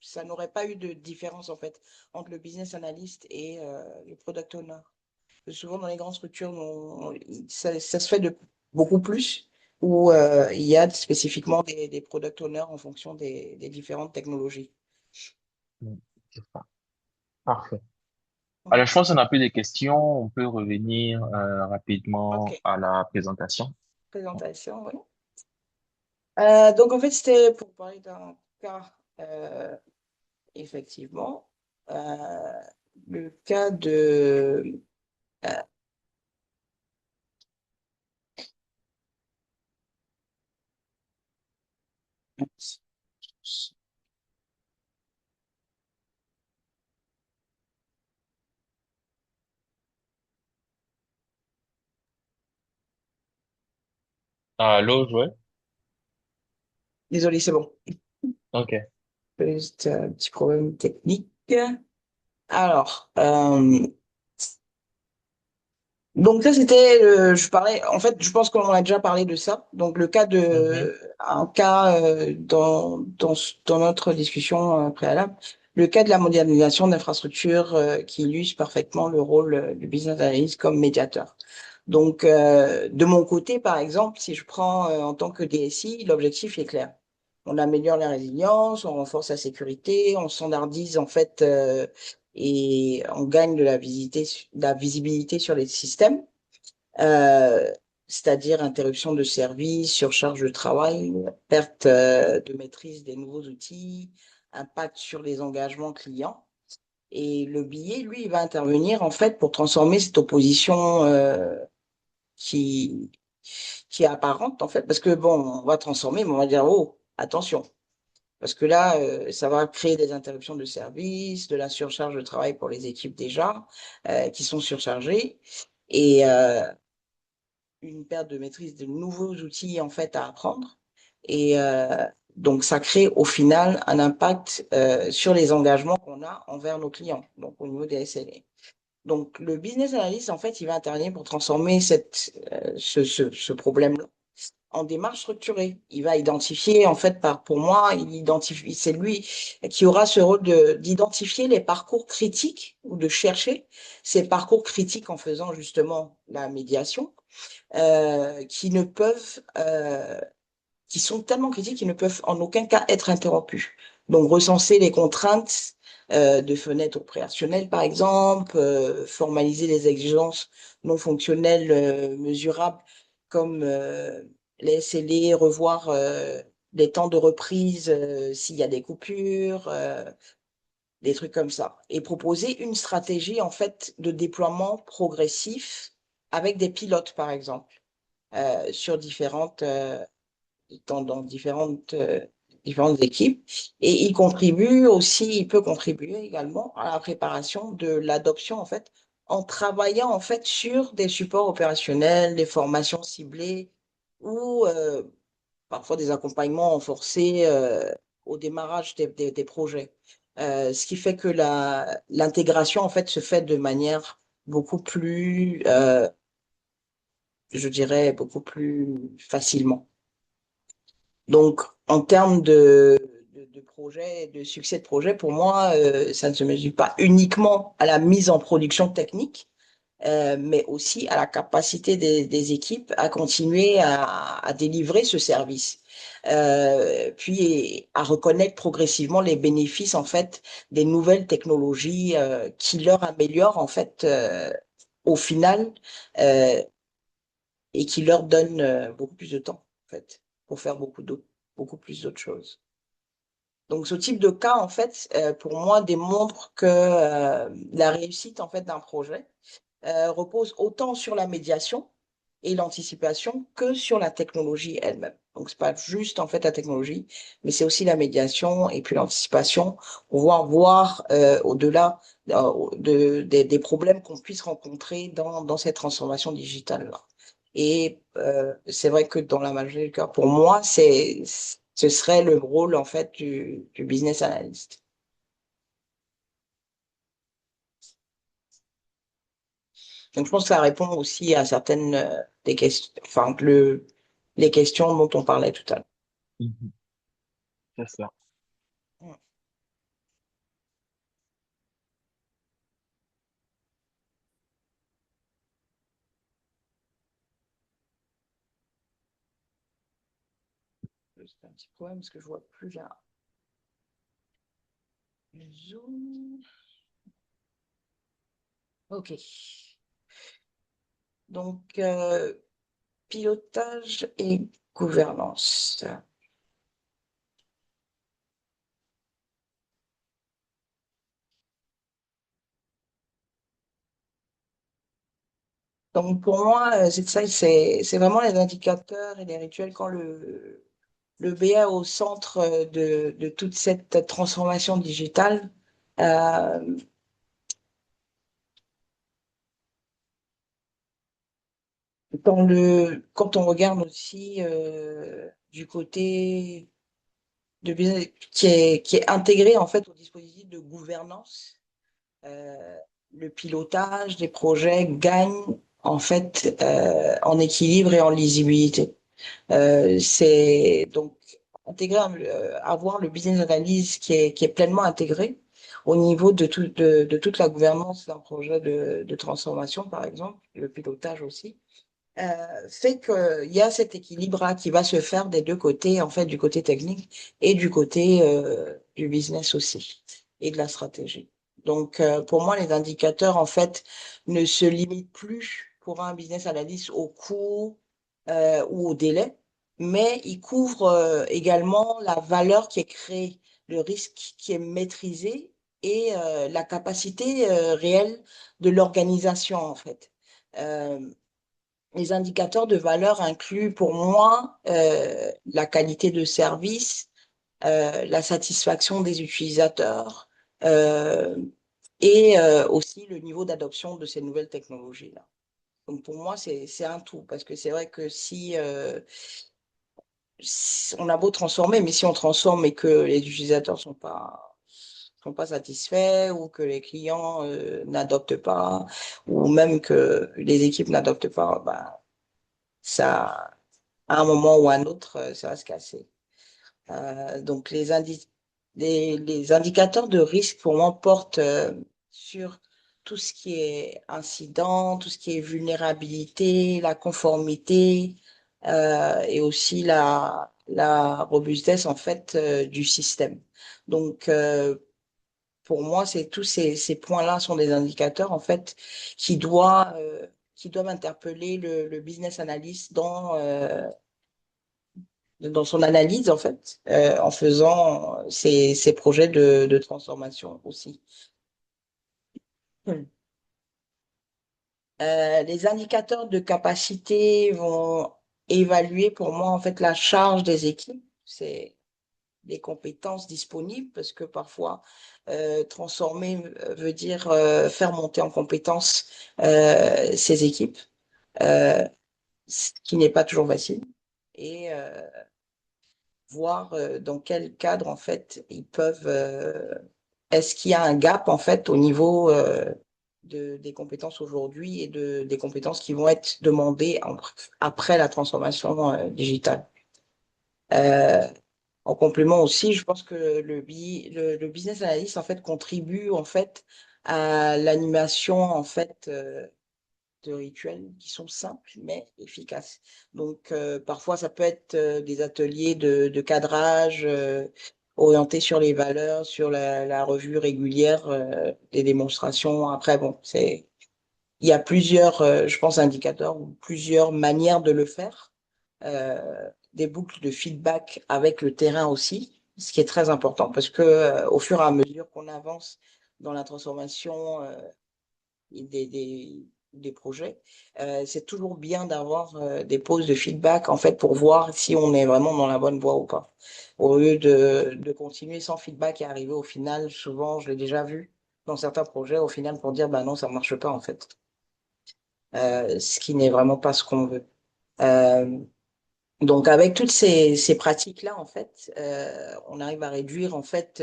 ça n'aurait pas eu de différence, en fait, entre le business analyst et le product owner. Parce que souvent, dans les grandes structures, ça se fait de beaucoup plus, où il y a spécifiquement des product owners en fonction des différentes technologies. Mm, c'est ça. Parfait. Mhm. Alors, je pense qu'on n'a plus de questions. On peut revenir OK. rapidement à la présentation. Présentation, oui. Donc, en fait, c'était pour parler d'un cas, effectivement, euh, le cas de... euh, Allô, Joël? désolé, c'est bon. Ok. Juste un petit problème technique. Alors, donc ça c'était, je parlais, en fait, je pense qu'on a déjà parlé de ça. Donc le cas Mhm, un cas dans notre discussion préalable. le cas de la modernisation d'infrastructures qui illustre parfaitement le rôle du business analyst comme médiateur. Donc, de mon côté, par exemple, si je prends en tant que DSI, l'objectif est clair. On améliore la résilience, on renforce la sécurité, on standardise en fait et on gagne de la visibilité sur les systèmes, euh, c'est-à-dire interruption de service, surcharge de travail, perte de maîtrise des nouveaux outils, impact sur les engagements clients. Et le billet, lui, il va intervenir en fait pour transformer cette opposition qui, qui est apparente en fait, parce que bon, on va transformer, mais on va dire, oh, attention, parce que là, ça va créer des interruptions de service, de la surcharge de travail pour les équipes déjà, qui sont surchargées, et une perte de maîtrise de nouveaux outils en fait à apprendre. Et donc, ça crée au final un impact sur les engagements qu'on a envers nos clients, donc au niveau des SLA. Donc, le business analyst, en fait, il va intervenir pour transformer ce problème-là en démarche structurée. Il va identifier, en fait, pour moi, c'est lui qui aura ce rôle d'identifier les parcours critiques ou de chercher ces parcours critiques en faisant justement la médiation, qui ne peuvent, qui sont tellement critiques qu'ils ne peuvent en aucun cas être interrompus. Donc, recenser les contraintes de fenêtres opérationnelles, par exemple, formaliser les exigences non fonctionnelles mesurables comme les SLA, revoir les temps de reprise s'il y a des coupures, des trucs comme ça. Et proposer une stratégie, en fait, de déploiement progressif avec des pilotes, par exemple, sur dans différentes équipes. Et il peut contribuer également à la préparation de l'adoption, en fait, en travaillant, en fait, sur des supports opérationnels, des formations ciblées ou parfois des accompagnements renforcés au démarrage des projets. Ce qui fait que l'intégration, en fait, se fait de manière beaucoup plus, je dirais, beaucoup plus facilement. Donc, en termes de projet, de succès de projet, pour moi, ça ne se mesure pas uniquement à la mise en production technique, mais aussi à la capacité des équipes à continuer à délivrer ce service. Puis à reconnaître progressivement les bénéfices en fait des nouvelles technologies qui leur améliorent en fait au final euh, et qui leur donnent beaucoup plus de temps en fait pour faire beaucoup plus d'autres choses. Donc ce type de cas en fait pour moi démontre que la réussite en fait d'un projet repose autant sur la médiation et l'anticipation que sur la technologie elle-même. Donc, c'est pas juste, en fait, la technologie, mais c'est aussi la médiation et puis l'anticipation pour voir au-delà des problèmes qu'on puisse rencontrer dans cette transformation digitale-là. Et c'est vrai que dans la majorité des cas, pour moi, ce serait le rôle, en fait, du business analyst. Donc, je pense que ça répond aussi à certaines des questions, enfin, les questions dont on parlait tout à l'heure. Mhm. C'est ça. Mm. C'est un petit problème parce que je vois plus le zoom. OK. Donc, pilotage et gouvernance. Donc, pour moi, c'est ça, c'est vraiment les indicateurs et les rituels quand le BA est au centre de toute cette transformation digitale. Euh, quand on regarde aussi du côté de business qui est intégré en fait au dispositif de gouvernance, euh, le pilotage des projets gagne en fait en équilibre et en lisibilité. C'est donc intégrer, avoir le business analyse qui est pleinement intégré au niveau de toute la gouvernance d'un projet de transformation, par exemple, le pilotage aussi, fait qu'il y a cet équilibre-là qui va se faire des deux côtés, en fait, du côté technique et du côté du business aussi, et de la stratégie. Donc, pour moi, les indicateurs, en fait, ne se limitent plus pour un business analyst au coût ou au délai, mais ils couvrent également la valeur qui est créée, le risque qui est maîtrisé et la capacité réelle de l'organisation, en fait. Euh, les indicateurs de valeur incluent pour moi la qualité de service, la satisfaction des utilisateurs euh, et aussi le niveau d'adoption de ces nouvelles technologies-là. Donc pour moi, c'est un tout, parce que c'est vrai que si on a beau transformer, mais si on transforme et que les utilisateurs sont pas satisfaits ou que les clients n'adoptent pas ou même que les équipes n'adoptent pas, ben, ça, à un moment ou à un autre, ça va se casser. Donc, les indicateurs de risque, pour moi, portent sur tout ce qui est incident, tout ce qui est vulnérabilité, la conformité et aussi la robustesse, en fait, du système. Donc, pour moi, c'est tous ces points-là sont des indicateurs, en fait, qui doivent interpeller le business analyst dans son analyse, en fait, en faisant ces projets de transformation aussi. Hmm. Les indicateurs de capacité vont évaluer pour moi, en fait, la charge des équipes. C'est les compétences disponibles parce que parfois, transformer veut dire faire monter en compétences ces équipes, euh, ce qui n'est pas toujours facile. Et voir dans quel cadre en fait ils peuvent est-ce qu'il y a un gap en fait au niveau des compétences aujourd'hui et des compétences qui vont être demandées après la transformation digitale. Euh, En complément aussi, je pense que le business analyst en fait contribue en fait à l'animation en fait de rituels qui sont simples mais efficaces. Donc, parfois, ça peut être des ateliers de cadrage orientés sur les valeurs, sur la revue régulière des démonstrations. Après, bon, il y a plusieurs, je pense, indicateurs ou plusieurs manières de le faire. Des boucles de feedback avec le terrain aussi, ce qui est très important parce que au fur et à mesure qu'on avance dans la transformation des projets, c'est toujours bien d'avoir des pauses de feedback en fait pour voir si on est vraiment dans la bonne voie ou pas. Au lieu de continuer sans feedback et arriver au final, souvent, je l'ai déjà vu dans certains projets, au final, pour dire, bah non, ça marche pas en fait. Ce qui n'est vraiment pas ce qu'on veut. Euh, donc, avec toutes ces pratiques-là, en fait, on arrive à réduire en fait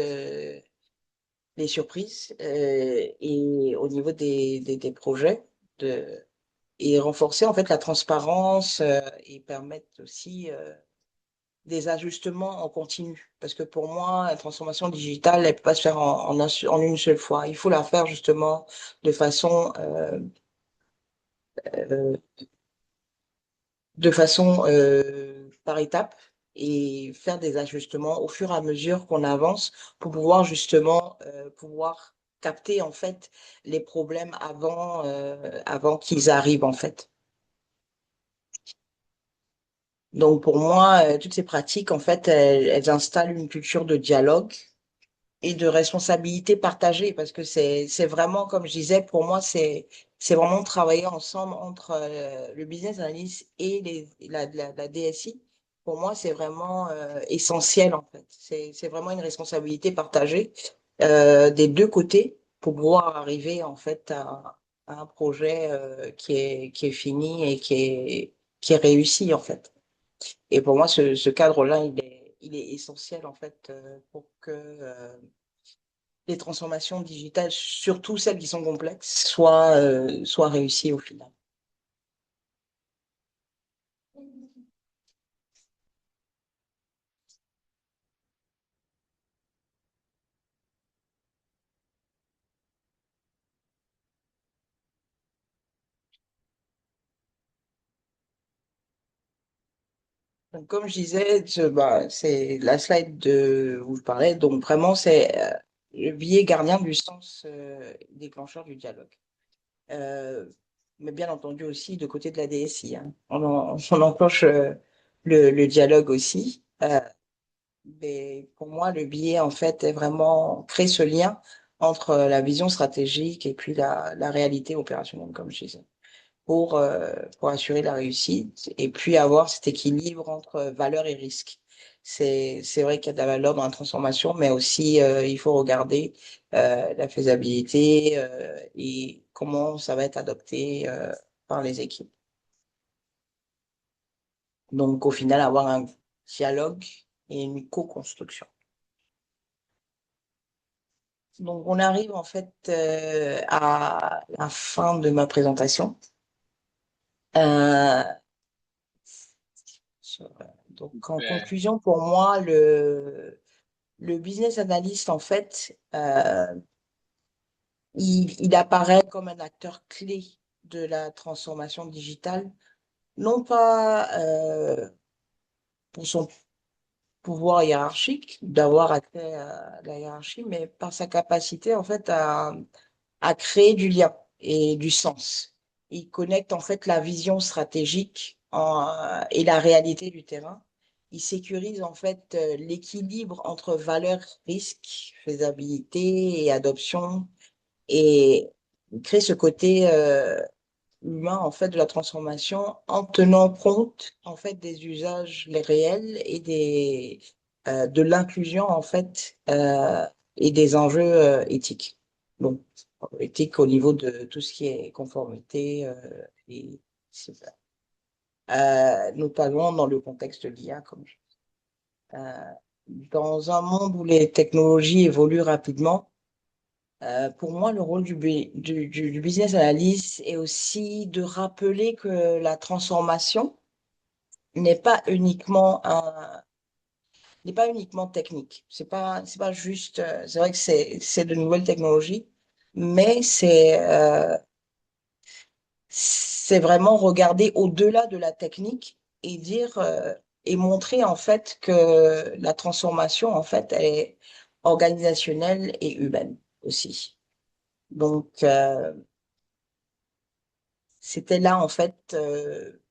les surprises et au niveau des projets de, et renforcer en fait la transparence et permettre aussi des ajustements en continu. Parce que pour moi, la transformation digitale, elle peut pas se faire en une seule fois. Il faut la faire justement de façon euh, par étapes et faire des ajustements au fur et à mesure qu'on avance pour pouvoir justement pouvoir capter en fait les problèmes avant qu'ils arrivent en fait. Donc pour moi, toutes ces pratiques en fait, elles installent une culture de dialogue et de responsabilité partagée parce que c'est vraiment comme je disais pour moi c'est vraiment travailler ensemble entre le business analyst et la DSI. Pour moi c'est vraiment essentiel en fait. C'est vraiment une responsabilité partagée des deux côtés pour pouvoir arriver en fait à un projet qui est fini et qui est réussi en fait. Et pour moi ce cadre-là il est essentiel en fait pour que les transformations digitales, surtout celles qui sont complexes, soient réussies au final. Donc, comme je disais, c'est la slide où je parlais. Donc, vraiment, c'est le biais gardien du sens déclencheur du dialogue. Euh, mais bien entendu aussi de côté de la DSI, hein. On enclenche le dialogue aussi. Mais pour moi, le biais, en fait, est vraiment créer ce lien entre la vision stratégique et puis la réalité opérationnelle, comme je disais, pour assurer la réussite et puis avoir cet équilibre entre valeur et risque. C'est vrai qu'il y a de la valeur dans la transformation, mais aussi il faut regarder la faisabilité et comment ça va être adopté par les équipes. Donc, au final, avoir un dialogue et une co-construction. Donc, on arrive en fait à la fin de ma présentation. Euh, donc, en Super. conclusion, pour moi, le business analyst, en fait, il apparaît comme un acteur clé de la transformation digitale, non pas pour son pouvoir hiérarchique, d'avoir accès à la hiérarchie, mais par sa capacité, en fait, à créer du lien et du sens. Il connecte en fait la vision stratégique et la réalité du terrain. Il sécurise en fait l'équilibre entre valeur, risque, faisabilité et adoption et il crée ce côté humain en fait de la transformation en tenant compte en fait des usages les réels et des de l'inclusion en fait et des enjeux éthiques. Donc éthique au niveau de tout ce qui est conformité et c'est ça. Notamment dans le contexte de l'IA comme euh, dans un monde où les technologies évoluent rapidement. Pour moi, le rôle du business analyst est aussi de rappeler que la transformation n'est pas uniquement n'est pas uniquement technique. C'est pas juste, c'est vrai que c'est de nouvelles technologies, mais c'est vraiment regarder au-delà de la technique et dire, et montrer en fait que la transformation, en fait, elle est organisationnelle et humaine aussi. Donc, c'était là en fait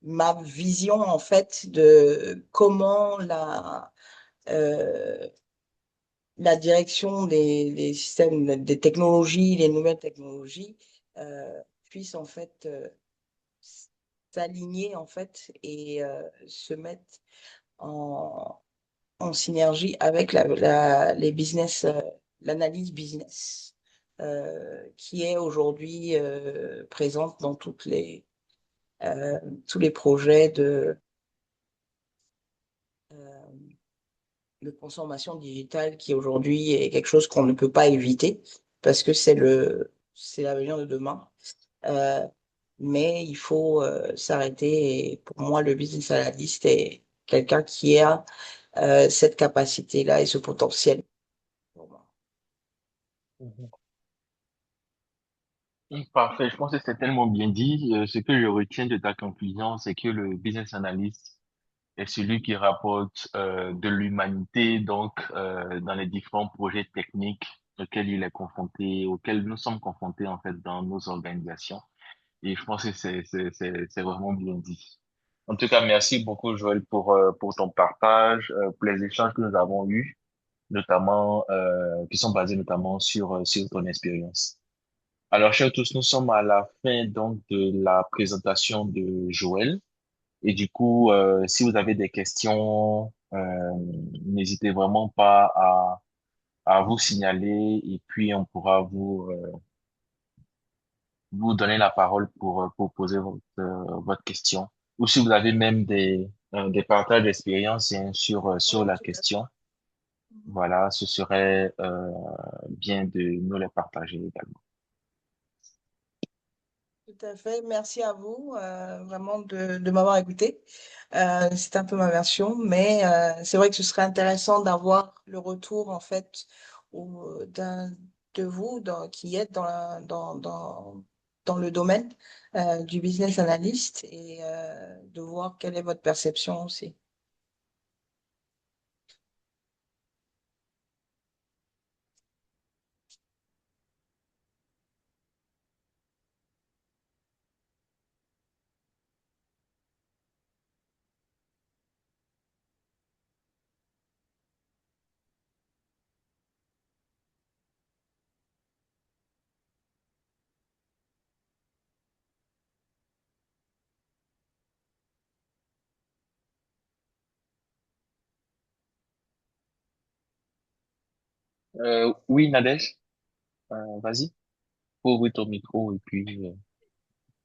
ma vision en fait de comment euh, la direction des systèmes, des technologies, les nouvelles technologies puissent en fait s'aligner en fait et se mettre en, en synergie avec les business, l'analyse business qui est aujourd'hui présente dans euh, tous les projets euh, de consommation digitale qui aujourd'hui est quelque chose qu'on ne peut pas éviter parce que c'est l'avenir de demain. Euh, mais il faut s'arrêter et pour moi, le business analyst est quelqu'un qui a cette capacité-là et ce potentiel. Pour moi. Mhm. Parfait, je pense que c'est tellement bien dit. Ce que je retiens de ta conclusion, c'est que le business analyst est celui qui rapporte de l'humanité donc dans les différents projets techniques auxquels il est confronté, auxquels nous sommes confrontés en fait dans nos organisations. Et je pense que c'est vraiment bien dit. En tout cas, merci beaucoup Joël pour ton partage, pour les échanges que nous avons eus, notamment qui sont basés notamment sur ton expérience. Alors, chers tous, nous sommes à la fin donc de la présentation de Joël. Et du coup, si vous avez des questions, n'hésitez vraiment pas à vous signaler et puis on pourra vous donner la parole pour poser votre question. Ou si vous avez même des partages d'expérience hein, sur Oui, la tout à fait. question, Mhm. voilà, ce serait bien de nous les partager également. Tout à fait. Merci à vous vraiment de m'avoir écouté. C'est un peu ma version, mais c'est vrai que ce serait intéressant d'avoir le retour en fait d'un de vous qui êtes dans le domaine du business analyst et de voir quelle est votre perception aussi. Oui, Nadège, vas-y, faut ouvrir ton micro et puis...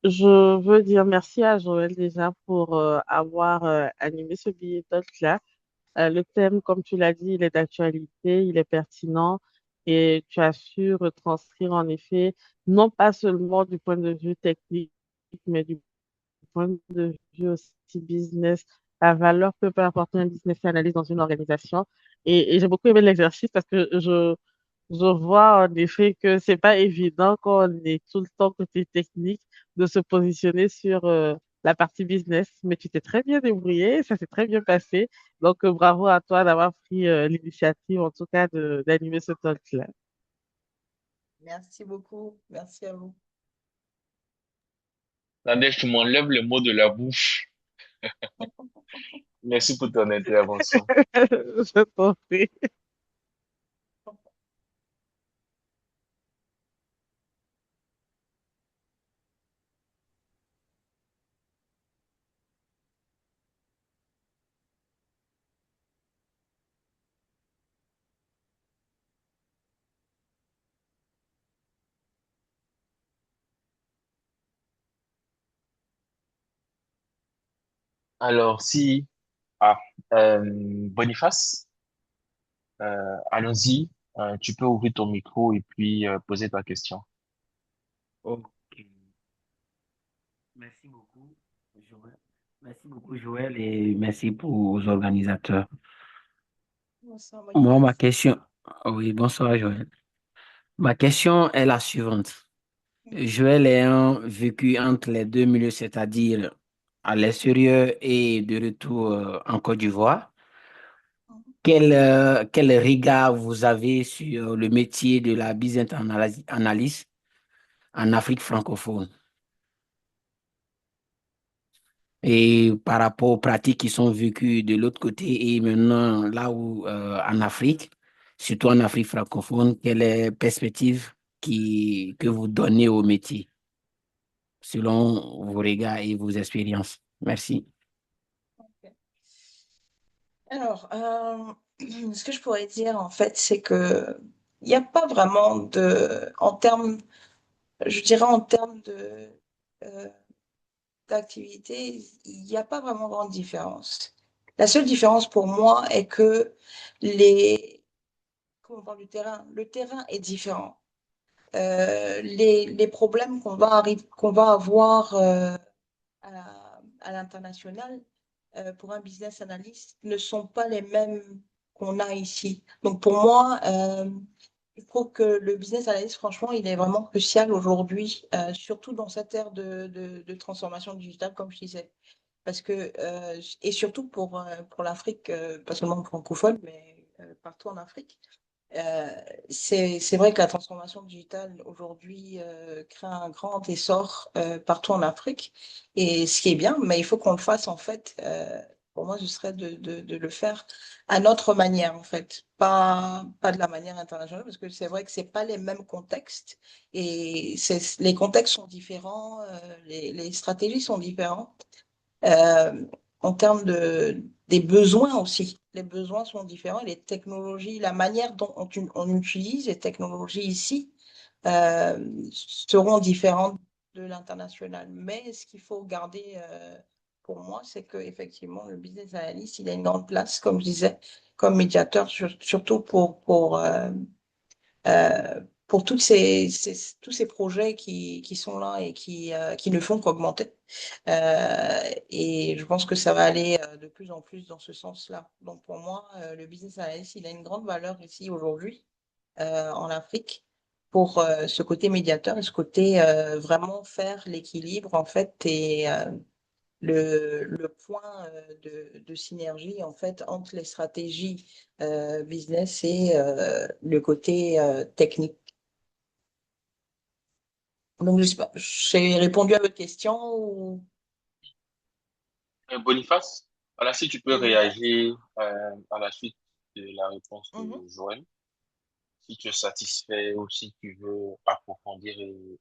Je veux dire merci à Joël déjà pour avoir animé ce billet talk-là. Le thème, comme tu l'as dit, il est d'actualité, il est pertinent et tu as su retranscrire en effet, non pas seulement du point de vue technique, mais du point de vue aussi business, la valeur que peut apporter un business analyst dans une organisation. Et j'ai beaucoup aimé l'exercice parce que je vois en effet que c'est pas évident quand on est tout le temps côté technique de se positionner sur la partie business, mais tu t'es très bien débrouillé, ça s'est très bien passé. Donc, bravo à toi d'avoir pris l'initiative, en tout cas, d'animer ce talk-là. Merci beaucoup. Merci à vous. Nadège, tu m'enlèves les mots de la bouche. Merci pour ton intervention. Je t'en prie. Alors, si... Ah, Boniface, allons-y. Tu peux ouvrir ton micro et puis poser ta question. Ok. Merci beaucoup, Joël. Merci beaucoup, Joël, et merci pour aux organisateurs. Bonsoir, Moi, ma Boniface. question, oui, bonsoir, Joël. Ma question est la suivante. Mhm. Joël ayant vécu entre les deux milieux, c'est-à-dire à l'extérieur et de retour en Côte d'Ivoire, quel regard vous avez sur le métier de la business analyst en Afrique francophone? Et par rapport aux pratiques qui sont vécues de l'autre côté et maintenant là où en Afrique, surtout en Afrique francophone, quelle est la perspective que vous donnez au métier selon vos regards et vos expériences? Merci. Ok. Alors, ce que je pourrais dire en fait, c'est que il n'y a pas vraiment en termes, je dirais en termes euh, d'activité, il n'y a pas vraiment grande différence. La seule différence pour moi est que quand on parle du terrain, le terrain est différent. Les problèmes qu'on va avoir à l'international pour un business analyst ne sont pas les mêmes qu'on a ici. Donc pour moi, je trouve que le business analyst, franchement, il est vraiment crucial aujourd'hui, surtout dans cette ère de transformation digitale, comme je disais. Parce que, et surtout pour l'Afrique, pas seulement francophone, mais partout en Afrique. Euh, c'est vrai que la transformation digitale aujourd'hui crée un grand essor partout en Afrique, et ce qui est bien, mais il faut qu'on le fasse en fait. Pour moi, ce serait de le faire à notre manière en fait, pas de la manière internationale, parce que c'est vrai que c'est pas les mêmes contextes et les contextes sont différents, les stratégies sont différentes euh, en termes des besoins aussi. Les besoins sont différents, les technologies, la manière dont on utilise les technologies ici seront différentes de l'international. Mais ce qu'il faut garder pour moi, c'est que effectivement le business analyst, il a une grande place, comme je disais, comme médiateur, surtout pour tous ces projets qui sont là et qui ne font qu'augmenter. Et je pense que ça va aller de plus en plus dans ce sens-là. Donc pour moi, le business analyst, il a une grande valeur ici aujourd'hui en Afrique pour ce côté médiateur et ce côté vraiment faire l'équilibre en fait et le point de synergie en fait entre les stratégies business et le côté technique. Donc, je sais pas, j'ai répondu à votre question ou Boniface, voilà, si tu peux oui, Boniface? réagir à la suite de la réponse de Mhm. Joël, si tu es satisfait ou si tu veux approfondir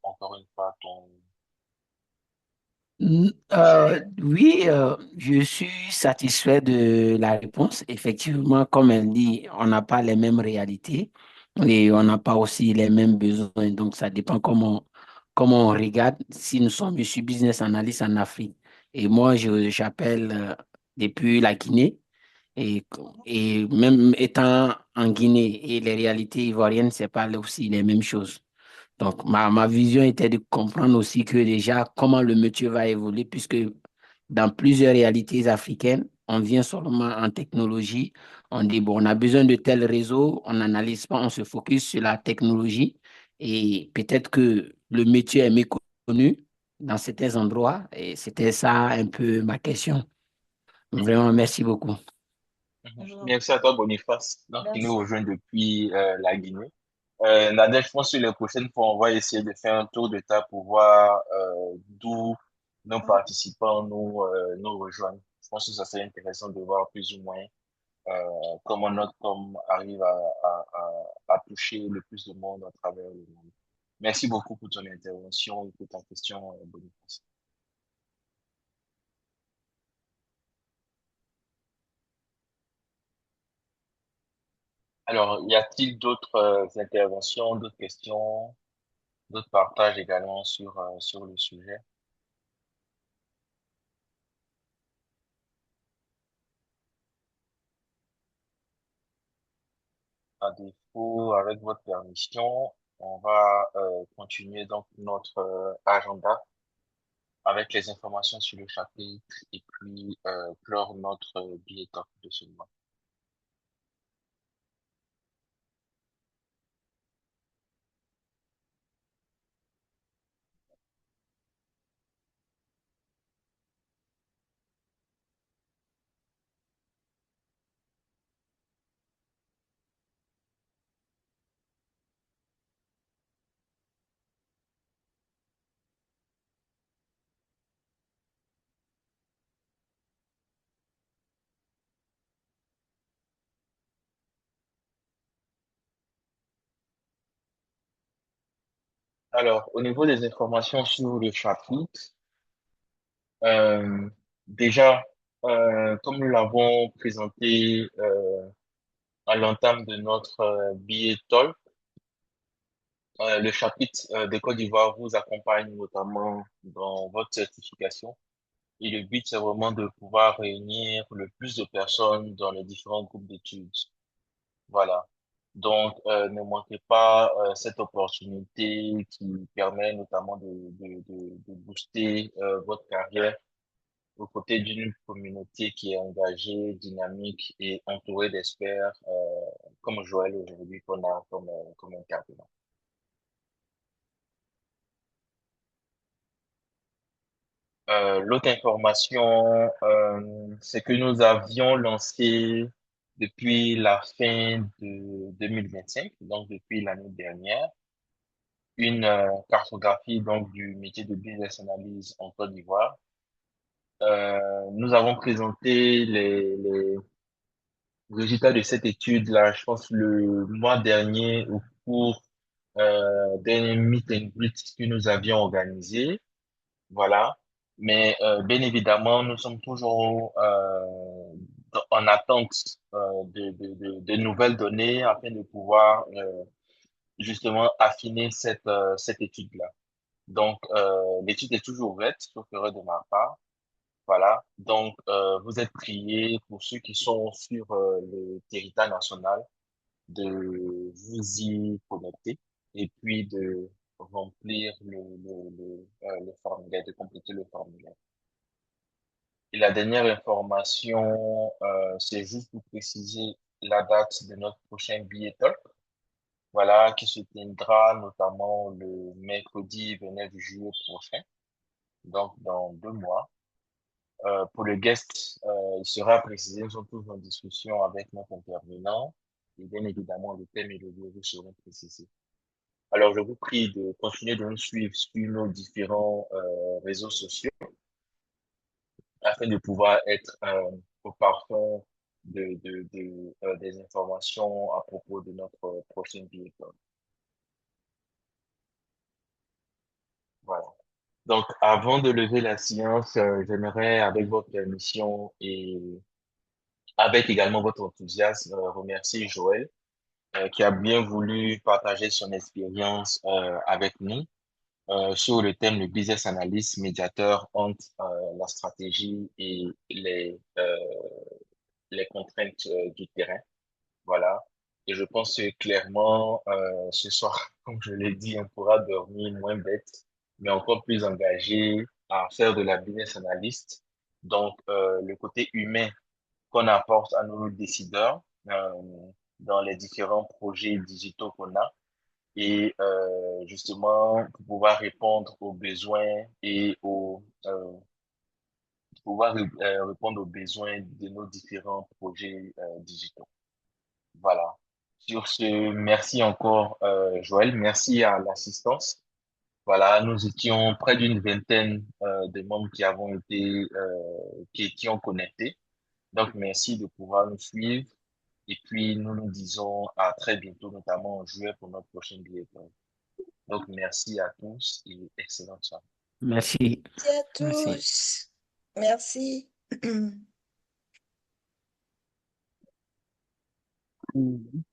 encore une fois ton... Oui, je suis satisfait de la réponse. Effectivement, comme elle dit, on n'a pas les mêmes réalités. et on n'a pas aussi les mêmes besoins. Donc, ça dépend comment on regarde. Si nous sommes, je suis business analyst en Afrique et moi, j'appelle depuis la Guinée et, et même étant en Guinée et les réalités ivoiriennes, c'est pas aussi les mêmes choses. Donc, ma vision était de comprendre aussi que déjà comment le métier va évoluer, puisque dans plusieurs réalités africaines, on vient seulement en technologie, on dit, bon, on a besoin de tel réseau, on n'analyse pas, on se focus sur la technologie et peut-être que le métier est méconnu dans certains endroits et c'était ça un peu ma question. Vraiment, merci beaucoup. Mhm. Je- Merci à toi, Boniface, donc, qui nous Merci. rejoint depuis la Guinée. Nadège, je pense que les prochaines fois, on va essayer de faire un tour de table pour voir d'où nos participants nous rejoignent. Je pense que ça serait intéressant de voir plus ou moins comment notre com arrive à toucher le plus de monde à travers le monde. Merci beaucoup pour ton intervention et pour ta question, Boniface. Alors, y a-t-il d'autres interventions, d'autres questions, d'autres partages également sur le sujet? À défaut, avec votre permission, on va continuer donc notre agenda avec les informations sur le chapitre et puis clore notre billet talk de ce mois. Alors, au niveau des informations sur le chapitre, euh, déjà, comme nous l'avons présenté à l'entame de notre billet talk, le chapitre de Côte d'Ivoire vous accompagne notamment dans votre certification. Et le but, c'est vraiment de pouvoir réunir le plus de personnes dans les différents groupes d'études. Voilà. Donc, ne manquez pas cette opportunité qui permet notamment de booster votre carrière aux côtés d'une communauté qui est engagée, dynamique et entourée d'experts comme Joël aujourd'hui qu'on a comme intervenant. L'autre information, c'est que nous avions lancé depuis la fin de 2025, donc depuis l'année dernière, une cartographie donc du métier de business analyst en Côte d'Ivoire. Nous avons présenté les résultats de cette étude-là, je pense le mois dernier au cours d'un meet and greet que nous avions organisé. Voilà. Mais bien évidemment, nous sommes toujours en attente de nouvelles données afin de pouvoir justement affiner cette étude-là. Donc, l'étude est toujours ouverte, sauf erreur de ma part. Voilà. Donc, vous êtes priés pour ceux qui sont sur le territoire national de vous y connecter et puis de remplir le formulaire, de compléter le formulaire. Et la dernière information, c'est juste pour préciser la date de notre prochain billet talk, voilà, qui se tiendra notamment le mercredi 29 juillet prochain, donc dans 2 mois. Pour le guest, il sera précisé, nous sommes tous en discussion avec notre intervenant, et bien évidemment, le thème et le lieu vous seront précisés. Alors, je vous prie de continuer de nous suivre sur nos différents réseaux sociaux afin de pouvoir être au parfum des informations à propos de notre prochaine billet. Voilà. Donc, avant de lever la séance, j'aimerais, avec votre permission et avec également votre enthousiasme, remercier Joël qui a bien voulu partager son expérience avec nous sur le thème de business analyst, médiateur entre la stratégie et les contraintes du terrain. Voilà. Et je pense que clairement, ce soir, comme je l'ai dit, on pourra dormir moins bête, mais encore plus engagé à faire de la business analyst. Donc, le côté humain qu'on apporte à nos décideurs dans les différents projets digitaux qu'on a et justement pour pouvoir répondre aux besoins et répondre aux besoins de nos différents projets digitaux. Voilà. Sur ce, merci encore, Joël. Merci à l'assistance. Voilà, nous étions près d'une vingtaine de membres qui avons été, qui ont connecté. Donc, merci de pouvoir nous suivre. Et puis, nous nous disons à très bientôt, notamment en juillet pour notre prochaine billet. Donc, merci à tous et excellente soirée. Merci. Merci à Merci. tous. Merci. Mhm.